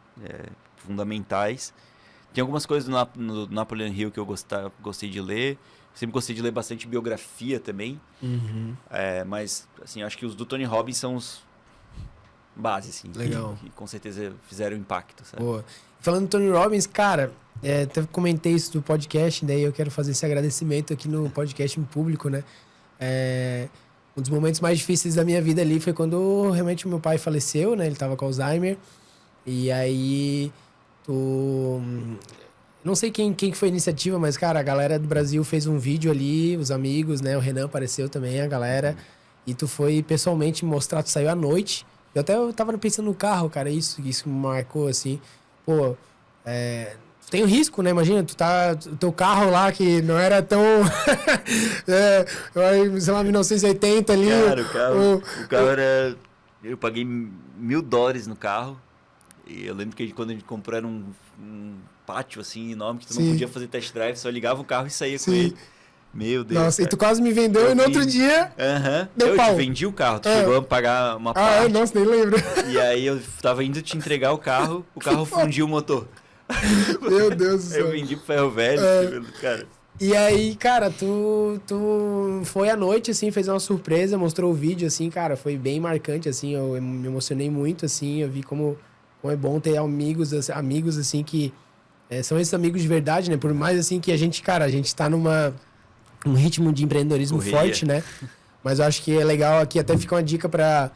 fundamentais. Tem algumas coisas do Napoleon Hill que eu gostei de ler. Sempre gostei de ler bastante biografia também. Mas, assim, acho que os do Tony Robbins são os bases, assim. Legal. Que com certeza fizeram impacto, sabe? Boa. Falando do Tony Robbins, cara, até comentei isso do podcast, daí eu quero fazer esse agradecimento aqui no podcast em público, né? Um dos momentos mais difíceis da minha vida ali foi quando realmente meu pai faleceu, né? Ele tava com Alzheimer. E aí, não sei quem que foi a iniciativa, mas, cara, a galera do Brasil fez um vídeo ali, os amigos, né? O Renan apareceu também, a galera. E tu foi pessoalmente mostrar, tu saiu à noite. Eu tava pensando no carro, cara, isso me marcou, assim. Pô, tem o risco, né? Imagina, o teu carro lá, que não era tão... sei lá, 1980 ali. Cara, o carro era... Eu paguei $1.000 no carro. E eu lembro que quando a gente comprou era um pátio, assim, enorme, que tu não podia fazer test drive, só ligava o carro e saía com ele. Meu Deus. Nossa, cara. E tu quase me vendeu e no outro dia. Eu te vendi o carro, tu chegou a pagar uma parte. Nossa, nem lembro. E aí eu tava indo te entregar o carro fundiu o motor. Meu Deus do céu. Eu vendi pro ferro velho, cara. E aí, cara, tu foi à noite, assim, fez uma surpresa, mostrou o vídeo, assim, cara, foi bem marcante, assim, eu me emocionei muito, assim, eu vi como é bom ter amigos assim, que são esses amigos de verdade, né? Por mais, assim, que a gente tá um ritmo de empreendedorismo forte, né? Mas eu acho que é legal aqui, até fica uma dica para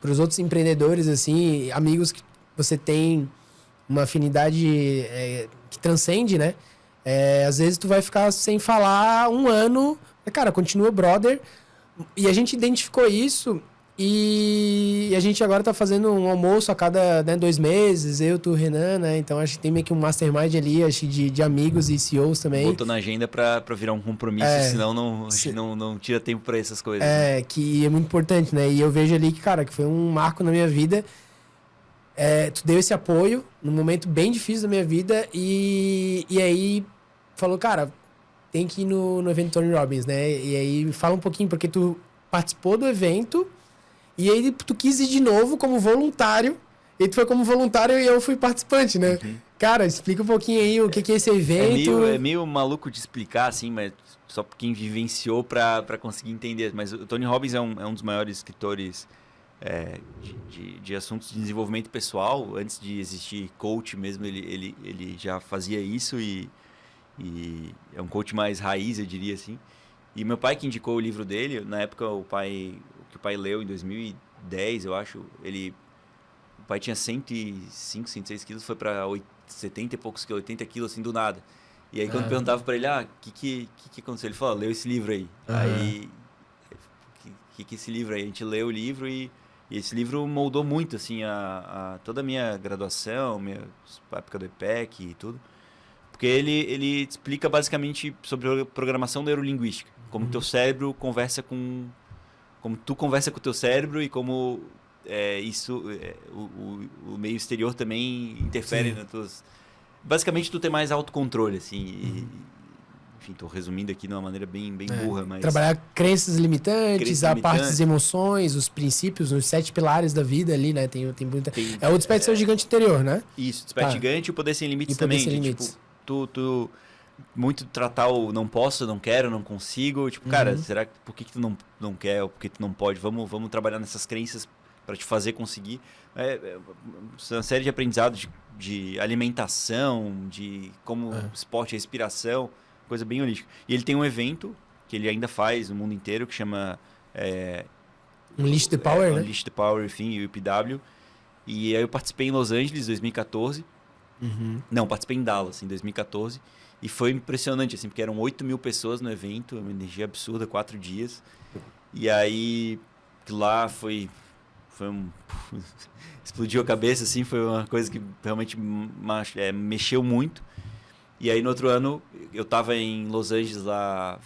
os outros empreendedores, assim, amigos que você tem uma afinidade que transcende, né? Às vezes tu vai ficar sem falar um ano, cara, continua brother. E a gente identificou isso e a gente agora tá fazendo um almoço a cada 2 meses, eu, tu, Renan, né? Então acho que tem meio que um mastermind ali, acho de amigos e CEOs também. Botou na agenda pra virar um compromisso, senão não tira tempo pra essas coisas. Né? Que é muito importante, né? E eu vejo ali que, cara, que foi um marco na minha vida. Tu deu esse apoio num momento bem difícil da minha vida e aí falou, cara, tem que ir no evento Tony Robbins, né? E aí fala um pouquinho, porque tu participou do evento E aí tu quis ir de novo como voluntário. E tu foi como voluntário e eu fui participante, né? Cara, explica um pouquinho aí o que é esse evento. É meio maluco de explicar, assim, mas só quem vivenciou pra conseguir entender. Mas o Tony Robbins é um dos maiores escritores de assuntos de desenvolvimento pessoal. Antes de existir coach mesmo, ele já fazia isso e é um coach mais raiz, eu diria assim. E meu pai que indicou o livro dele, na época o que o pai leu em 2010, eu acho, o pai tinha 105, 106 quilos, foi para 70 e poucos quilos, 80 quilos, assim, do nada. E aí, quando perguntava para ele, o que aconteceu? Ele falou, leu esse livro aí. Aí, que esse livro aí? A gente leu o livro e esse livro moldou muito, assim, toda a minha graduação, a época do EPEC e tudo. Porque ele explica basicamente sobre programação neurolinguística. Como teu cérebro conversa com... Como tu conversa com o teu cérebro e como o meio exterior também interfere nas tuas... Basicamente, tu tem mais autocontrole, assim. Enfim, tô resumindo aqui de uma maneira bem burra, mas... Trabalhar crenças limitantes, a parte das emoções, os princípios, os 7 pilares da vida ali, né? Tem muita... É o Desperte Seu Gigante Interior, né? Isso, Desperte Gigante e o Poder Sem Limites também. Poder Sem Limites. Tipo, tu muito tratar o não posso, não quero, não consigo. Tipo, cara, será que por que tu não quer ou por que tu não pode? Vamos trabalhar nessas crenças para te fazer conseguir. É uma série de aprendizados de alimentação, de como esporte, respiração, coisa bem holística. E ele tem um evento que ele ainda faz no mundo inteiro que chama Unleash the Power, né? Unleash the Power, enfim, o UPW. E aí eu participei em Los Angeles em 2014. Não, participei em Dallas em 2014. E foi impressionante, assim, porque eram 8.000 pessoas no evento, uma energia absurda, 4 dias. E aí, lá foi explodiu a cabeça, assim, foi uma coisa que realmente mexeu muito. E aí, no outro ano, eu tava em Los Angeles, lá,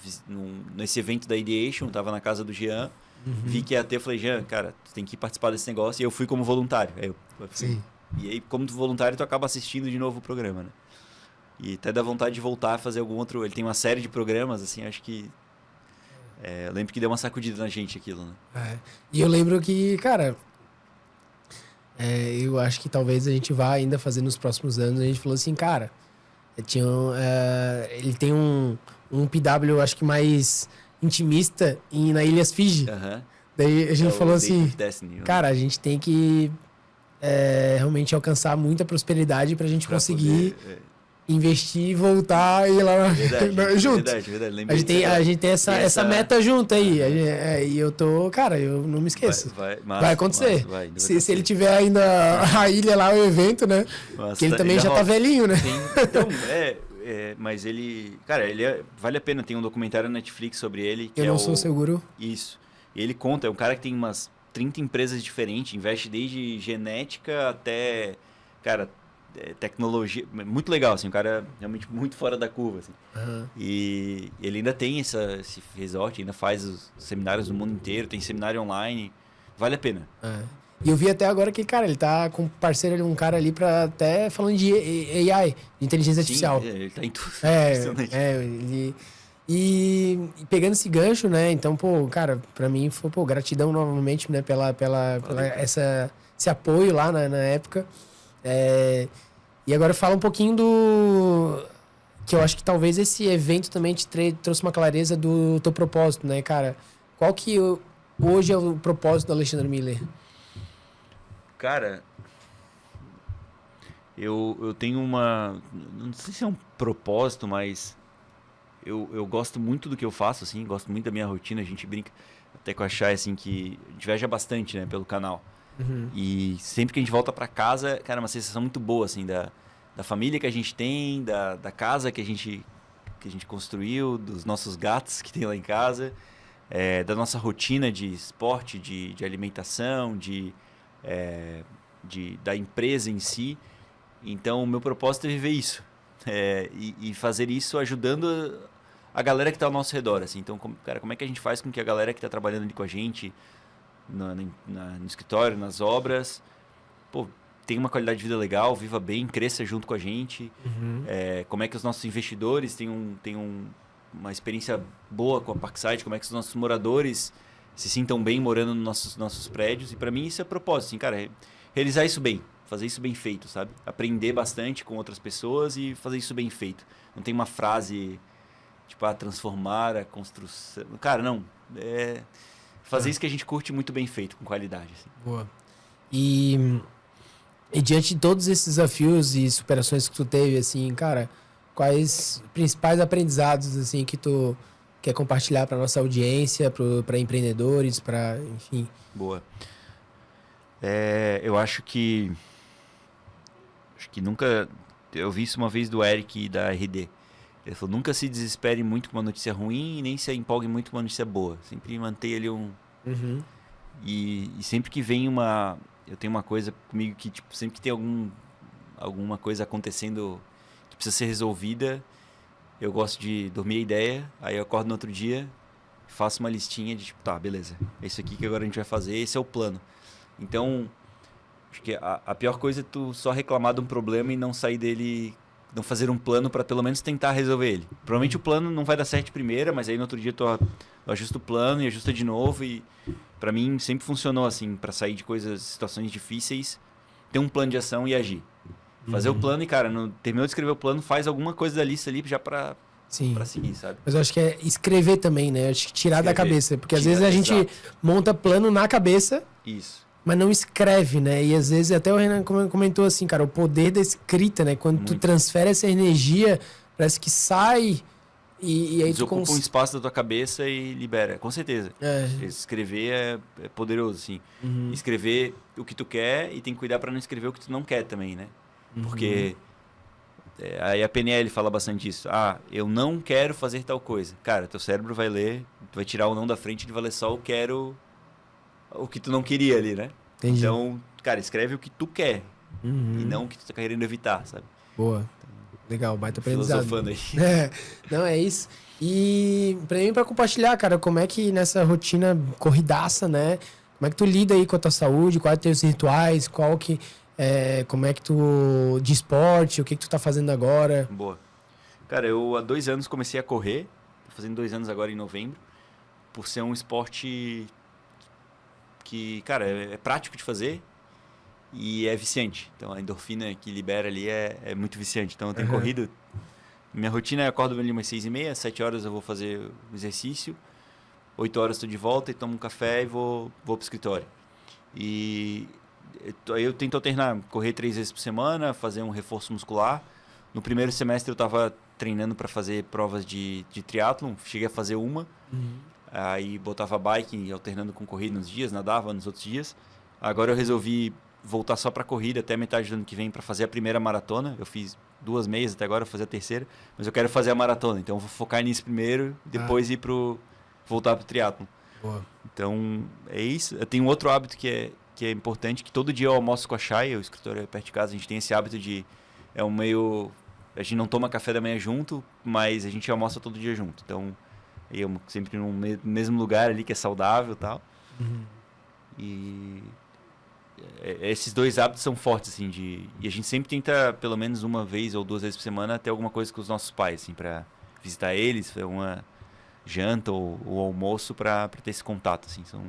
nesse evento da Ideation, tava na casa do Jean, vi que ia ter, eu falei, Jean, cara, tu tem que participar desse negócio. E eu fui como voluntário. Aí Sim. E aí, como voluntário, tu acaba assistindo de novo o programa, né? E até dá vontade de voltar a fazer algum outro... Ele tem uma série de programas, assim, acho que... eu lembro que deu uma sacudida na gente aquilo, né? E eu lembro que, cara... eu acho que talvez a gente vá ainda fazer nos próximos anos. A gente falou assim, cara... ele tem um PW, acho que mais intimista na Ilhas Fiji. Daí a gente falou assim... Destiny, cara, a gente tem que realmente alcançar muita prosperidade pra gente conseguir... investir, voltar e ir lá junto. Verdade. A gente tem essa meta junto aí. E eu tô... Cara, eu não me esqueço. Vai acontecer. Se ele tiver ainda a ilha lá, o evento, né? Que ele também já tá velhinho, né? Então, mas ele... Cara, vale a pena. Tem um documentário na Netflix sobre ele. Que eu não sou seguro. Isso. E ele conta, é um cara que tem umas 30 empresas diferentes, investe desde genética até... Cara... tecnologia, muito legal, assim, um cara realmente muito fora da curva, assim. E ele ainda tem esse resort, ainda faz os seminários no mundo inteiro, tem seminário online, vale a pena. E eu vi até agora que, cara, ele tá com um parceiro, um cara ali pra até falando de AI, de inteligência artificial. Sim, ele tá em tudo. E pegando esse gancho, né, então, pô, cara, pra mim foi, gratidão novamente, né, pela esse apoio lá na época. E agora fala um pouquinho que eu acho que talvez esse evento também te trouxe uma clareza do teu propósito, né, cara? Qual que hoje é o propósito do Alexandre Miller? Cara, eu tenho não sei se é um propósito, mas eu gosto muito do que eu faço, assim, gosto muito da minha rotina, a gente brinca até com a Chay, assim, que a gente viaja bastante, né, pelo canal. E sempre que a gente volta pra casa, cara, é uma sensação muito boa, assim, da família que a gente tem, da casa que a gente construiu, dos nossos gatos que tem lá em casa, da nossa rotina de esporte, de alimentação, da empresa em si. Então, o meu propósito é viver isso. E fazer isso ajudando a galera que está ao nosso redor, assim. Então, cara, como é que a gente faz com que a galera que está trabalhando ali com a gente... no escritório, nas obras, tenha uma qualidade de vida legal, viva bem, cresça junto com a gente. Como é que os nossos investidores tenham uma experiência boa com a Parkside, como é que os nossos moradores se sintam bem morando nos nossos prédios. E para mim isso é propósito, assim, cara, realizar isso bem, fazer isso bem feito, sabe? Aprender bastante com outras pessoas e fazer isso bem feito. Não tem uma frase, tipo, transformar a construção. Cara, não. É fazer isso que a gente curte muito bem feito, com qualidade. Assim. Boa. E diante de todos esses desafios e superações que tu teve, assim, cara, quais principais aprendizados, assim, que tu quer compartilhar para nossa audiência, para empreendedores, para, enfim... Boa. Eu acho que nunca... Eu vi isso uma vez do Eric da RD. Ele falou, nunca se desespere muito com uma notícia ruim e nem se empolgue muito com uma notícia boa. Sempre mantenha ali um... Uhum. E sempre que vem uma... Eu tenho uma coisa comigo que, tipo, sempre que tem alguma coisa acontecendo que precisa ser resolvida, eu gosto de dormir a ideia, aí eu acordo no outro dia, faço uma listinha de, tipo, tá, beleza, é isso aqui que agora a gente vai fazer, esse é o plano. Então, acho que a pior coisa é tu só reclamar de um problema e não sair dele, não fazer um plano para pelo menos tentar resolver ele. Provavelmente o plano não vai dar certo de primeira, mas aí no outro dia tu ajusta o plano e ajusta de novo e para mim sempre funcionou assim, para sair de situações difíceis, ter um plano de ação e agir. Fazer o plano e, cara, terminou de escrever o plano, faz alguma coisa da lista ali já para seguir, sabe? Mas eu acho que é escrever também, né? Acho que tirar da cabeça. Porque às vezes a gente monta plano na cabeça, isso, mas não escreve, né? E às vezes até o Renan comentou assim, cara, o poder da escrita, né? Quando tu transfere essa energia, parece que sai e aí desocupa um espaço da tua cabeça e libera, com certeza. Escrever é poderoso, assim. Escrever o que tu quer e tem que cuidar para não escrever o que tu não quer também, né? Porque aí a PNL fala bastante disso. Eu não quero fazer tal coisa. Cara, teu cérebro vai ler, vai tirar o não da frente e vai ler só o que tu não queria ali, né? Entendi. Então, cara, escreve o que tu quer e não o que tu tá querendo evitar, sabe? Boa. Legal, baita aprendizado. Filosofando aí. Não, é isso. E pra compartilhar, cara, como é que nessa rotina corridaça, né? Como é que tu lida aí com a tua saúde? Quais teus rituais? Como é que tu... De esporte, o que tu tá fazendo agora? Boa. Cara, eu há 2 anos comecei a correr. Tô fazendo 2 anos agora em novembro. Por ser um esporte que, cara, é prático de fazer e é viciante. Então, a endorfina que libera ali é muito viciante. Então, eu tenho corrido... Minha rotina é acordo ali umas 6h30, 7 horas eu vou fazer o exercício. 8 horas estou de volta e tomo um café e vou pro escritório. E aí eu tento alternar, correr 3 vezes por semana, fazer um reforço muscular. No primeiro semestre eu estava treinando para fazer provas de triatlon, cheguei a fazer uma. Aí botava bike alternando com corrida nos dias, nadava nos outros dias. Agora eu resolvi voltar só para corrida até metade do ano que vem para fazer a primeira maratona. Eu fiz 2 meias até agora, vou fazer a terceira, mas eu quero fazer a maratona, então eu vou focar nisso primeiro, depois voltar pro triatlon. Boa. Então, é isso. Eu tenho um outro hábito que é importante, que todo dia eu almoço com a Chay, o escritório é perto de casa, a gente tem esse hábito de... A gente não toma café da manhã junto, mas a gente almoça todo dia junto. Então, eu sempre no mesmo lugar ali, que é saudável e tal. E esses 2 hábitos são fortes, assim, e a gente sempre tenta, pelo menos 1 vez ou 2 vezes por semana, ter alguma coisa com os nossos pais, assim, pra visitar eles, uma janta ou almoço pra ter esse contato, assim. São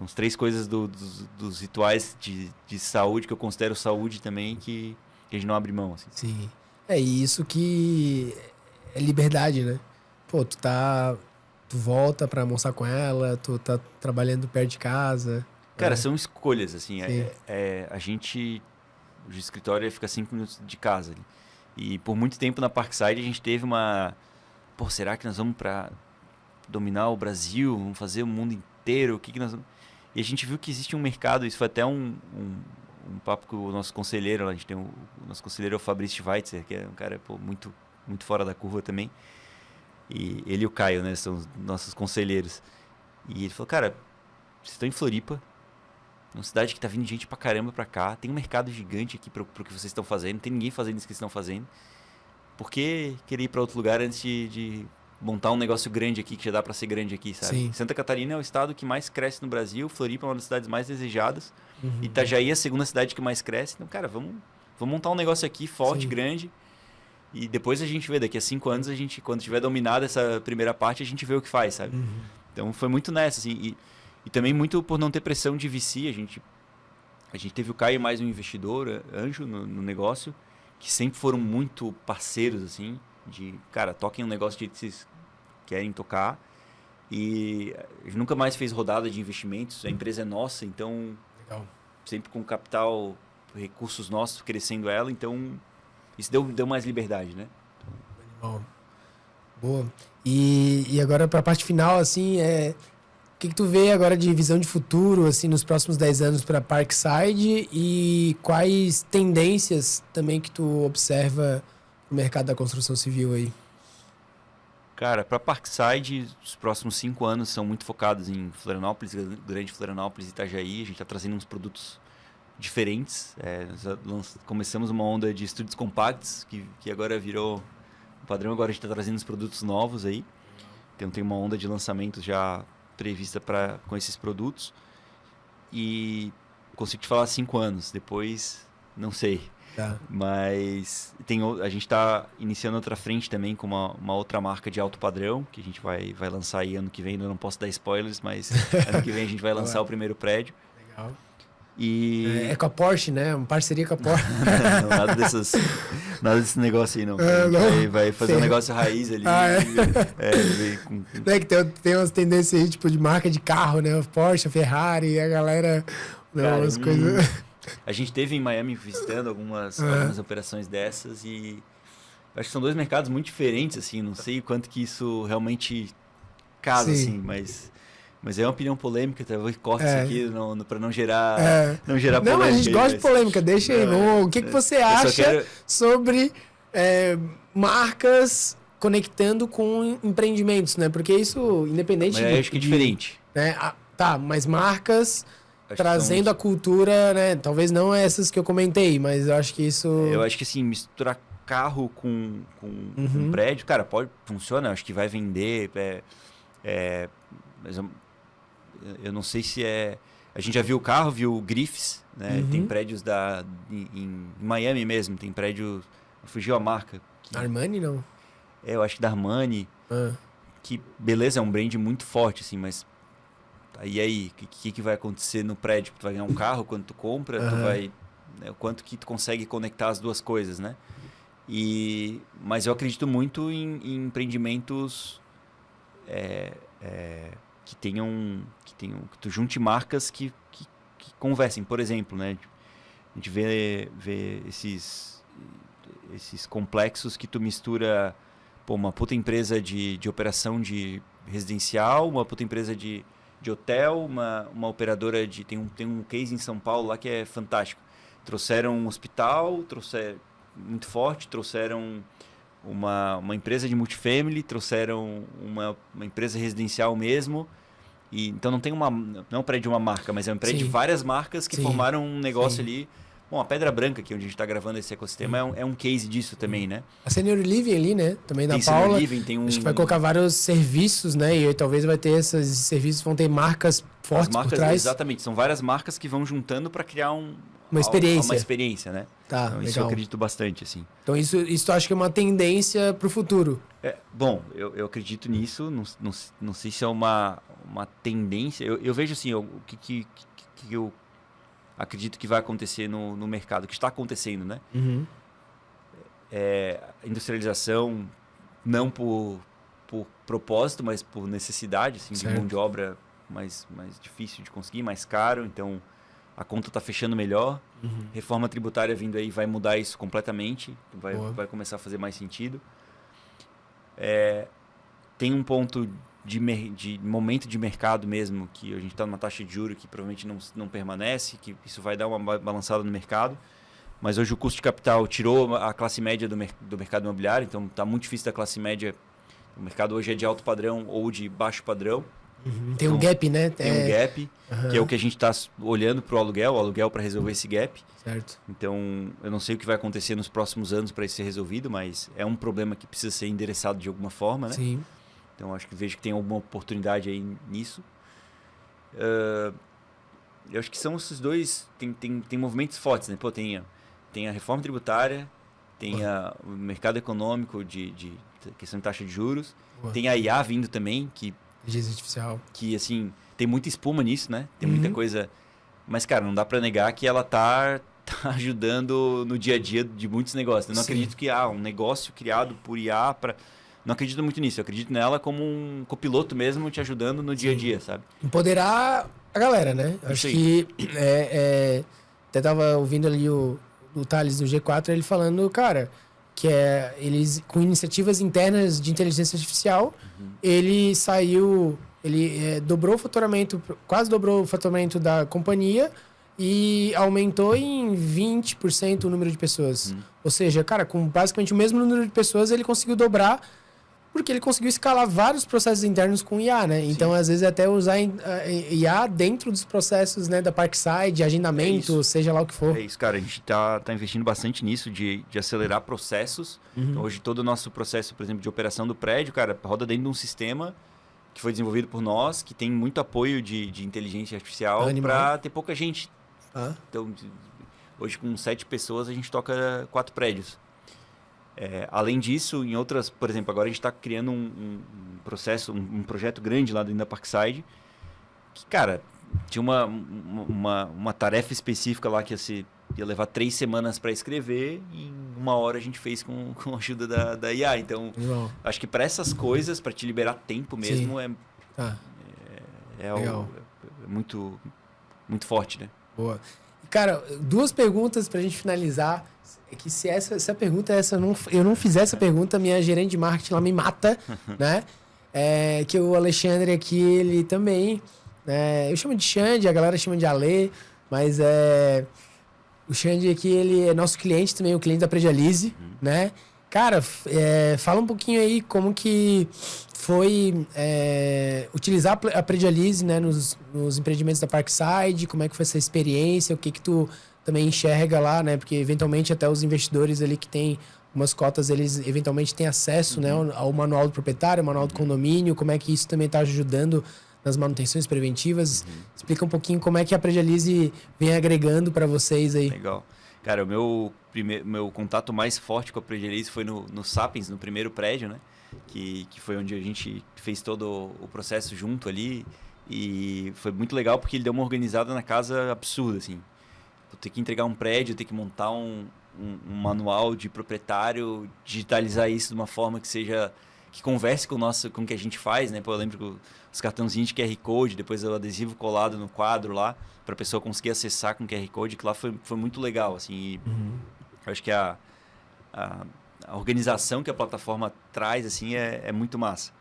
as 3 coisas dos rituais de saúde, que eu considero saúde também, que a gente não abre mão, assim. Sim. E isso que é liberdade, né? Pô, tu volta pra almoçar com ela, tu tá trabalhando perto de casa. Cara, são escolhas, assim. A gente... O escritório fica 5 minutos de casa. Ali. E por muito tempo na Parkside a gente teve uma... Pô, será que nós vamos pra dominar o Brasil? Vamos fazer o mundo inteiro? O que nós vamos... E a gente viu que existe um mercado. Isso foi até um papo com o nosso conselheiro. A gente tem o nosso conselheiro é o Fabrício Schweitzer, que é um cara muito, muito fora da curva também. E ele e o Caio, né? São os nossos conselheiros. E ele falou, cara, vocês estão em Floripa, uma cidade que tá vindo gente pra caramba pra cá, tem um mercado gigante aqui pro que vocês estão fazendo, não tem ninguém fazendo isso que vocês estão fazendo. Por que querer ir pra outro lugar antes de montar um negócio grande aqui, que já dá pra ser grande aqui, sabe? Sim. Santa Catarina é o estado que mais cresce no Brasil, Floripa é uma das cidades mais desejadas, Itajaí é a segunda cidade que mais cresce. Então, cara, vamos montar um negócio aqui forte, grande, e depois a gente vê, daqui a 5 anos, quando tiver dominado essa primeira parte, a gente vê o que faz, sabe? Então foi muito nessa, assim, e também muito por não ter pressão de VC. A gente teve o Caio mais um investidor, anjo, no negócio, que sempre foram muito parceiros, assim, de, cara, toquem um negócio que vocês querem tocar. E a gente nunca mais fez rodada de investimentos, a empresa é nossa, então Legal. sempre com capital, recursos nossos, crescendo ela, então isso deu mais liberdade, né? Bom, boa. E agora para a parte final, assim, o que tu vê agora de visão de futuro, assim, nos próximos 10 anos para Parkside e quais tendências também que tu observa no mercado da construção civil aí? Cara, para Parkside, os próximos 5 anos são muito focados em Florianópolis, Grande Florianópolis e Itajaí. A gente está trazendo uns produtos diferentes. Começamos uma onda de estúdios compactos, que agora virou um padrão. Agora a gente está trazendo uns produtos novos aí. Então tem uma onda de lançamento já prevista com esses produtos. E consigo te falar 5 anos. Depois, não sei. Tá. Mas a gente está iniciando outra frente também com uma outra marca de alto padrão, que a gente vai lançar aí ano que vem. Eu não posso dar spoilers, mas ano que vem a gente vai lançar o primeiro prédio. Legal. E... É com a Porsche, né? Uma parceria com a Porsche. Não, nada desse negócio aí, não. Vai fazer um negócio raiz ali. É que tem umas tendências aí, tipo, de marca de carro, né? Porsche, Ferrari, a galera... Não, as coisas... A gente esteve em Miami visitando algumas operações dessas e acho que são dois mercados muito diferentes, assim, não sei quanto que isso realmente casa, assim, mas é uma opinião polêmica, talvez corte isso aqui para não gerar polêmica. Não, a gente gosta de polêmica, deixa aí. O que você acha sobre marcas conectando com empreendimentos, né? Porque isso, independente... Mas eu acho que é diferente. Né? Mas marcas... Trazendo a cultura, né? Talvez não essas que eu comentei, mas eu acho que isso... Eu acho que assim, misturar carro com um prédio, cara, funciona, acho que vai vender, mas eu não sei se é... A gente já viu o carro, viu o Griffiths, né? Tem prédios em Miami mesmo, tem prédio... Fugiu a marca. Armani, não? Eu acho que da Armani, que beleza, é um brand muito forte, assim, mas... E aí, o que vai acontecer no prédio? Tu vai ganhar um carro quando tu compra, tu vai... Né, o quanto que tu consegue conectar as duas coisas, né? Mas eu acredito muito em empreendimentos que tu junte marcas que conversem. Por exemplo, né? A gente vê esses complexos que tu mistura uma puta empresa de operação de residencial, uma puta empresa de hotel, uma operadora tem um case em São Paulo lá que é fantástico. Trouxeram um hospital, muito forte, trouxeram uma empresa de multifamily, trouxeram uma empresa residencial mesmo. Então não é um prédio de uma marca, mas é um prédio de várias marcas que formaram um negócio ali. Bom, a Pedra Branca, que é onde a gente está gravando esse ecossistema, é um case disso também, né? A Senior Living ali, né? Também da tem Paula. Senior Living, tem acho que vai colocar vários serviços, né? E talvez esses serviços vão ter marcas fortes por trás. Exatamente, são várias marcas que vão juntando para criar uma experiência, né? Tá, então, isso eu acredito bastante, assim. Então isso eu acho que é uma tendência para o futuro. Bom, eu acredito nisso, não sei se é uma tendência. Eu vejo assim, o que eu acredito que vai acontecer no mercado, que está acontecendo, né? Industrialização, não por propósito, mas por necessidade, assim, de mão de obra mais difícil de conseguir, mais caro, então a conta está fechando melhor. Reforma tributária vindo aí vai mudar isso completamente, vai começar a fazer mais sentido. Tem um ponto de momento de mercado mesmo, que a gente está numa taxa de juros que provavelmente não permanece, que isso vai dar uma balançada no mercado. Mas hoje o custo de capital tirou a classe média do mercado imobiliário, então está muito difícil da classe média. O mercado hoje é de alto padrão ou de baixo padrão. Tem um gap, né? Tem um gap, que é o que a gente está olhando para o aluguel para resolver esse gap. Certo. Então, eu não sei o que vai acontecer nos próximos anos para isso ser resolvido, mas é um problema que precisa ser endereçado de alguma forma, né? Sim. Então, acho que vejo que tem alguma oportunidade aí nisso. Eu acho que são esses dois... Tem movimentos fortes, né? Pô, tem a reforma tributária, tem o mercado econômico de questão de taxa de juros, tem a IA vindo também, que Inteligência artificial. Que, assim, tem muita espuma nisso, né? Tem muita coisa... Mas, cara, não dá pra negar que ela tá ajudando no dia a dia de muitos negócios. Eu não acredito que um negócio criado por IA para... Não acredito muito nisso. Eu acredito nela como um copiloto mesmo te ajudando no dia a dia, sabe? Empoderar a galera, né? Acho que... até tava ouvindo ali o Thales do G4, ele falando, cara, que eles, com iniciativas internas de inteligência artificial, ele dobrou o faturamento, quase dobrou o faturamento da companhia e aumentou em 20% o número de pessoas. Ou seja, cara, com basicamente o mesmo número de pessoas, ele conseguiu dobrar porque ele conseguiu escalar vários processos internos com IA, né? Então, às vezes, até usar IA dentro dos processos, né, da Parkside, agendamento, seja lá o que for. É isso, cara. A gente tá investindo bastante nisso, de acelerar processos. Então, hoje, todo o nosso processo, por exemplo, de operação do prédio, cara, roda dentro de um sistema que foi desenvolvido por nós, que tem muito apoio de inteligência artificial para ter pouca gente. Então, hoje, com 7 pessoas, a gente toca 4 prédios. Além disso, em outras, por exemplo, agora a gente está criando um projeto grande lá dentro da Parkside, que, cara, tinha uma tarefa específica lá que ia levar 3 semanas para escrever e em 1 hora a gente fez com a ajuda da IA. Então, acho que para essas coisas, para te liberar tempo mesmo, é muito, muito forte, né? Boa. Cara, 2 perguntas para a gente finalizar. É que se a pergunta é essa, eu não fizer essa pergunta, minha gerente de marketing lá me mata, né? Que o Alexandre aqui, ele também... eu chamo de Xande, a galera chama de Ale, mas o Xande aqui, ele é nosso cliente também, o cliente da Predialize, né? Cara, fala um pouquinho aí como que foi utilizar a Predialize, né, nos empreendimentos da Parkside, como é que foi essa experiência, o que tu também enxerga lá, né? Porque eventualmente até os investidores ali que têm umas cotas, eles eventualmente têm acesso, né, ao manual do proprietário, ao manual do condomínio, como é que isso também está ajudando nas manutenções preventivas. Explica um pouquinho como é que a Predialize vem agregando para vocês aí. Legal. Cara, o meu contato mais forte com a Predialize foi no Sapiens, no primeiro prédio, né? Que foi onde a gente fez todo o processo junto ali. E foi muito legal porque ele deu uma organizada na casa absurda, assim. Ter que entregar um prédio, ter que montar um manual de proprietário, digitalizar isso de uma forma que converse com o que a gente faz, né? Pô, eu lembro que os cartãozinhos de QR Code, depois o adesivo colado no quadro lá, para a pessoa conseguir acessar com QR Code, que lá foi muito legal, assim. E eu acho que a organização que a plataforma traz, assim, é muito massa.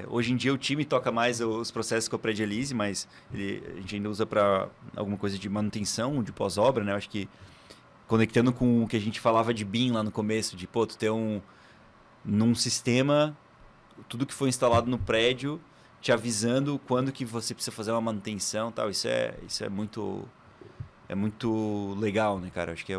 Hoje em dia o time toca mais os processos com a Predialize, mas a gente ainda usa para alguma coisa de manutenção, de pós-obra, né? Eu acho que conectando com o que a gente falava de BIM lá no começo, de tu ter num sistema, tudo que foi instalado no prédio, te avisando quando que você precisa fazer uma manutenção, tal. Isso é muito legal, né, cara? Eu acho que é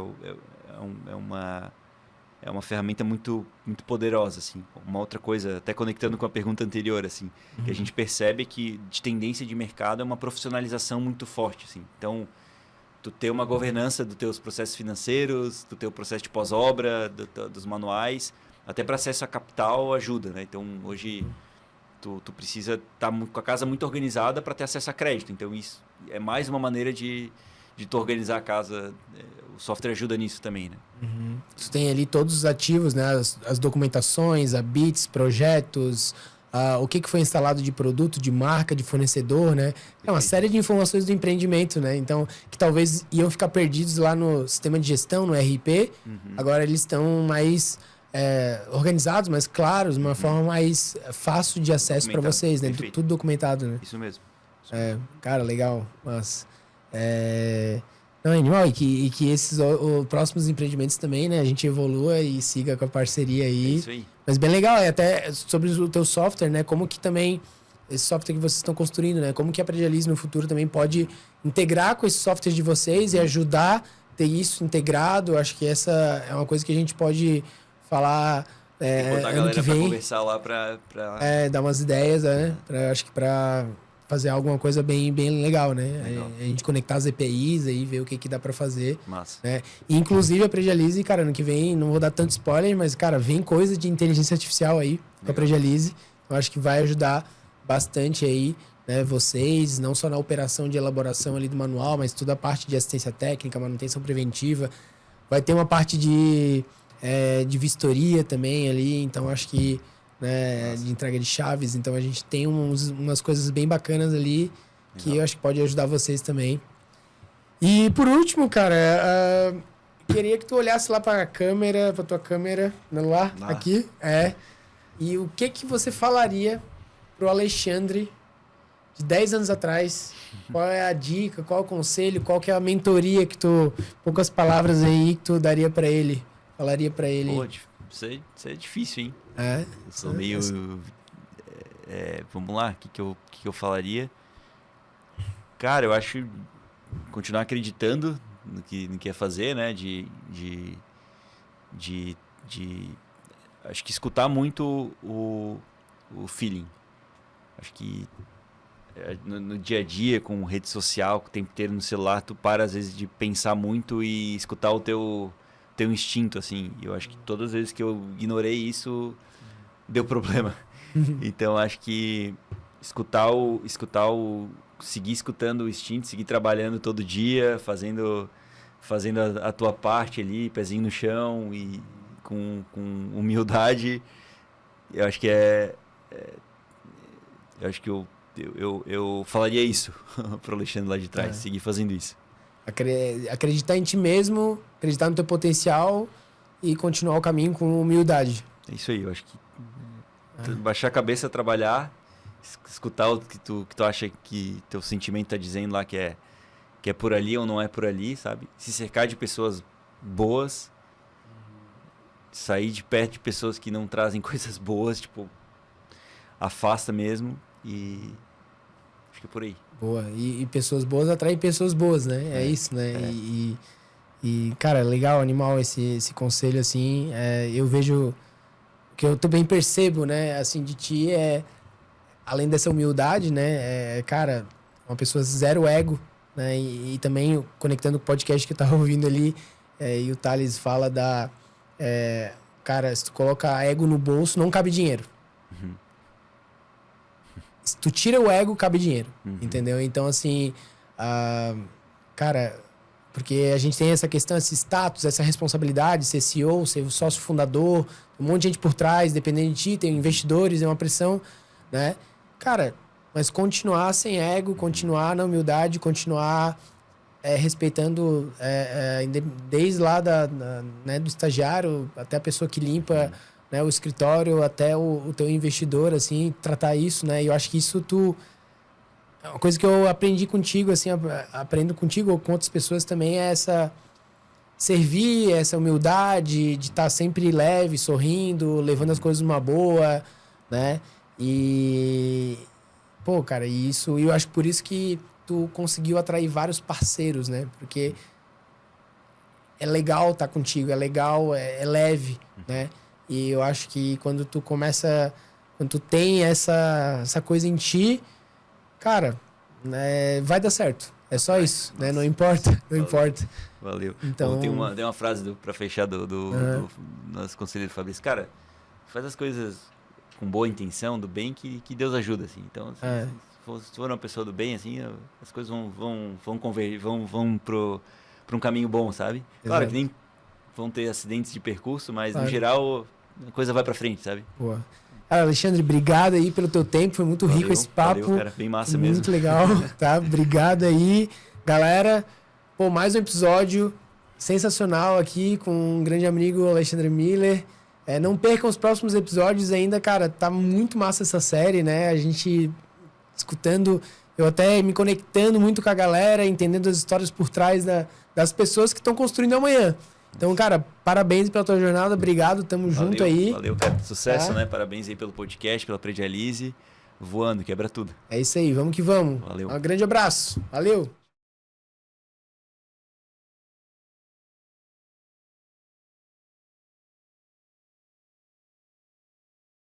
uma ferramenta muito, muito poderosa, assim. Uma outra coisa, até conectando com a pergunta anterior, assim, que a gente percebe que de tendência de mercado é uma profissionalização muito forte, assim. Então, tu ter uma governança dos teus processos financeiros, do teu processo de pós-obra, dos manuais, até para acesso a capital ajuda, né? Então, hoje, tu precisa estar com a casa muito organizada para ter acesso a crédito. Então, isso é mais uma maneira de tu organizar a casa. O software ajuda nisso também, né? Você tem ali todos os ativos, né? As documentações, a bits, projetos, o que foi instalado de produto, de marca, de fornecedor, né? É uma série de informações do empreendimento, né? Então, que talvez iam ficar perdidos lá no sistema de gestão, no RP. Agora eles estão mais organizados, mais claros, uma forma mais fácil de acesso para vocês, né? Tudo documentado, né? Isso mesmo. Cara, legal. Mas... Não, é animal, e que esses próximos empreendimentos também, né? A gente evolua e siga com a parceria aí. É isso aí. Mas bem legal, até sobre o teu software, né? Como que também, esse software que vocês estão construindo, né? Como que a Predialize no futuro também pode integrar com esse software de vocês e ajudar a ter isso integrado. Acho que essa é uma coisa que a gente pode falar botar a ano que galera vem. Pra conversar lá pra... dar umas ideias, né? Acho que pra fazer alguma coisa bem legal, né? Legal. A gente conectar as EPIs aí, ver o que dá pra fazer. Massa. Né? E, inclusive, a Predialize, cara, ano que vem, não vou dar tanto spoiler, mas, cara, vem coisa de inteligência artificial aí com a Predialize. Eu acho que vai ajudar bastante aí, né, vocês, não só na operação de elaboração ali do manual, mas toda a parte de assistência técnica, manutenção preventiva. Vai ter uma parte de vistoria também ali, então acho que, né, de entrega de chaves. Então a gente tem umas coisas bem bacanas ali que eu acho que pode ajudar vocês também. E por último, cara, queria que tu olhasse lá pra tua câmera, lá, aqui, e o que você falaria pro Alexandre de 10 anos atrás? Qual é a dica, qual é o conselho, qual que é a mentoria que tu, poucas palavras aí, que tu daria pra ele, falaria pra ele? Pô, isso é difícil, hein? Eu sou meio... vamos lá, o que eu falaria? Cara, eu acho continuar acreditando no que é fazer, né? Acho que escutar muito o feeling. Acho que no dia a dia, com rede social, com o tempo inteiro no celular, tu para às vezes de pensar muito e escutar o teu instinto, assim. E eu acho que todas as vezes que eu ignorei isso, deu problema. Então, acho que seguir escutando o instinto, seguir trabalhando todo dia, fazendo a tua parte ali, pezinho no chão e com humildade. Eu acho que eu acho que eu falaria isso pro Alexandre lá de trás, seguir fazendo isso. Acreditar em ti mesmo, acreditar no teu potencial e continuar o caminho com humildade. É isso aí, eu acho que baixar a cabeça, trabalhar, escutar o que tu acha que teu sentimento tá dizendo lá que é por ali ou não é por ali, sabe? Se cercar de pessoas boas, sair de perto de pessoas que não trazem coisas boas, tipo, afasta mesmo e acho que é por aí. Boa, e pessoas boas atraem pessoas boas, né? É isso, né? E, cara, legal, animal esse conselho, assim, eu vejo, que eu também percebo, né, assim, de ti além dessa humildade, né, cara, uma pessoa zero ego, né, e também conectando com o podcast que eu tava ouvindo ali, e o Thales fala cara, se tu coloca ego no bolso, não cabe dinheiro. Uhum. Se tu tira o ego, cabe dinheiro, entendeu? Então, assim, cara, porque a gente tem essa questão, esse status, essa responsabilidade, ser CEO, ser sócio fundador, um monte de gente por trás, dependendo de ti, tem investidores, é uma pressão, né? Cara, mas continuar sem ego, continuar na humildade, continuar respeitando desde lá né, do estagiário até a pessoa que limpa, né, o escritório, até o teu investidor, assim, tratar isso, né? E eu acho que isso uma coisa que eu aprendi contigo, assim, aprendo contigo ou com outras pessoas também, é servir, essa humildade de estar sempre leve, sorrindo, levando as coisas numa boa, né? E, pô, cara, isso, eu acho que por isso que tu conseguiu atrair vários parceiros, né? Porque é legal estar contigo, é legal, é leve, né? E eu acho que quando tu tem essa coisa em ti, cara, vai dar certo. É só isso, né? Não importa, não importa. Valeu. Então, tem uma frase para fechar do nosso conselheiro Fabrício. Cara, faz as coisas com boa intenção, do bem, que Deus ajuda, assim. Então, se for uma pessoa do bem, assim, as coisas vão convergir, vão para um caminho bom, sabe? Exato. Claro que nem vão ter acidentes de percurso, mas no geral a coisa vai para frente, sabe? Boa. Cara, Alexandre, obrigado aí pelo teu tempo, foi muito rico esse papo. Valeu, cara, bem massa mesmo. Muito legal, tá? Obrigado aí. Galera, pô, mais um episódio sensacional aqui com um grande amigo, Alexandre Miller. Não percam os próximos episódios ainda, cara, tá muito massa essa série, né? A gente escutando, eu até me conectando muito com a galera, entendendo as histórias por trás das pessoas que estão construindo amanhã. Então, cara, parabéns pela tua jornada, obrigado, tamo junto aí. Valeu, cara, sucesso, né? Parabéns aí pelo podcast, pela Predialize, voando, quebra tudo. É isso aí, vamos que vamos. Valeu. Um grande abraço, valeu.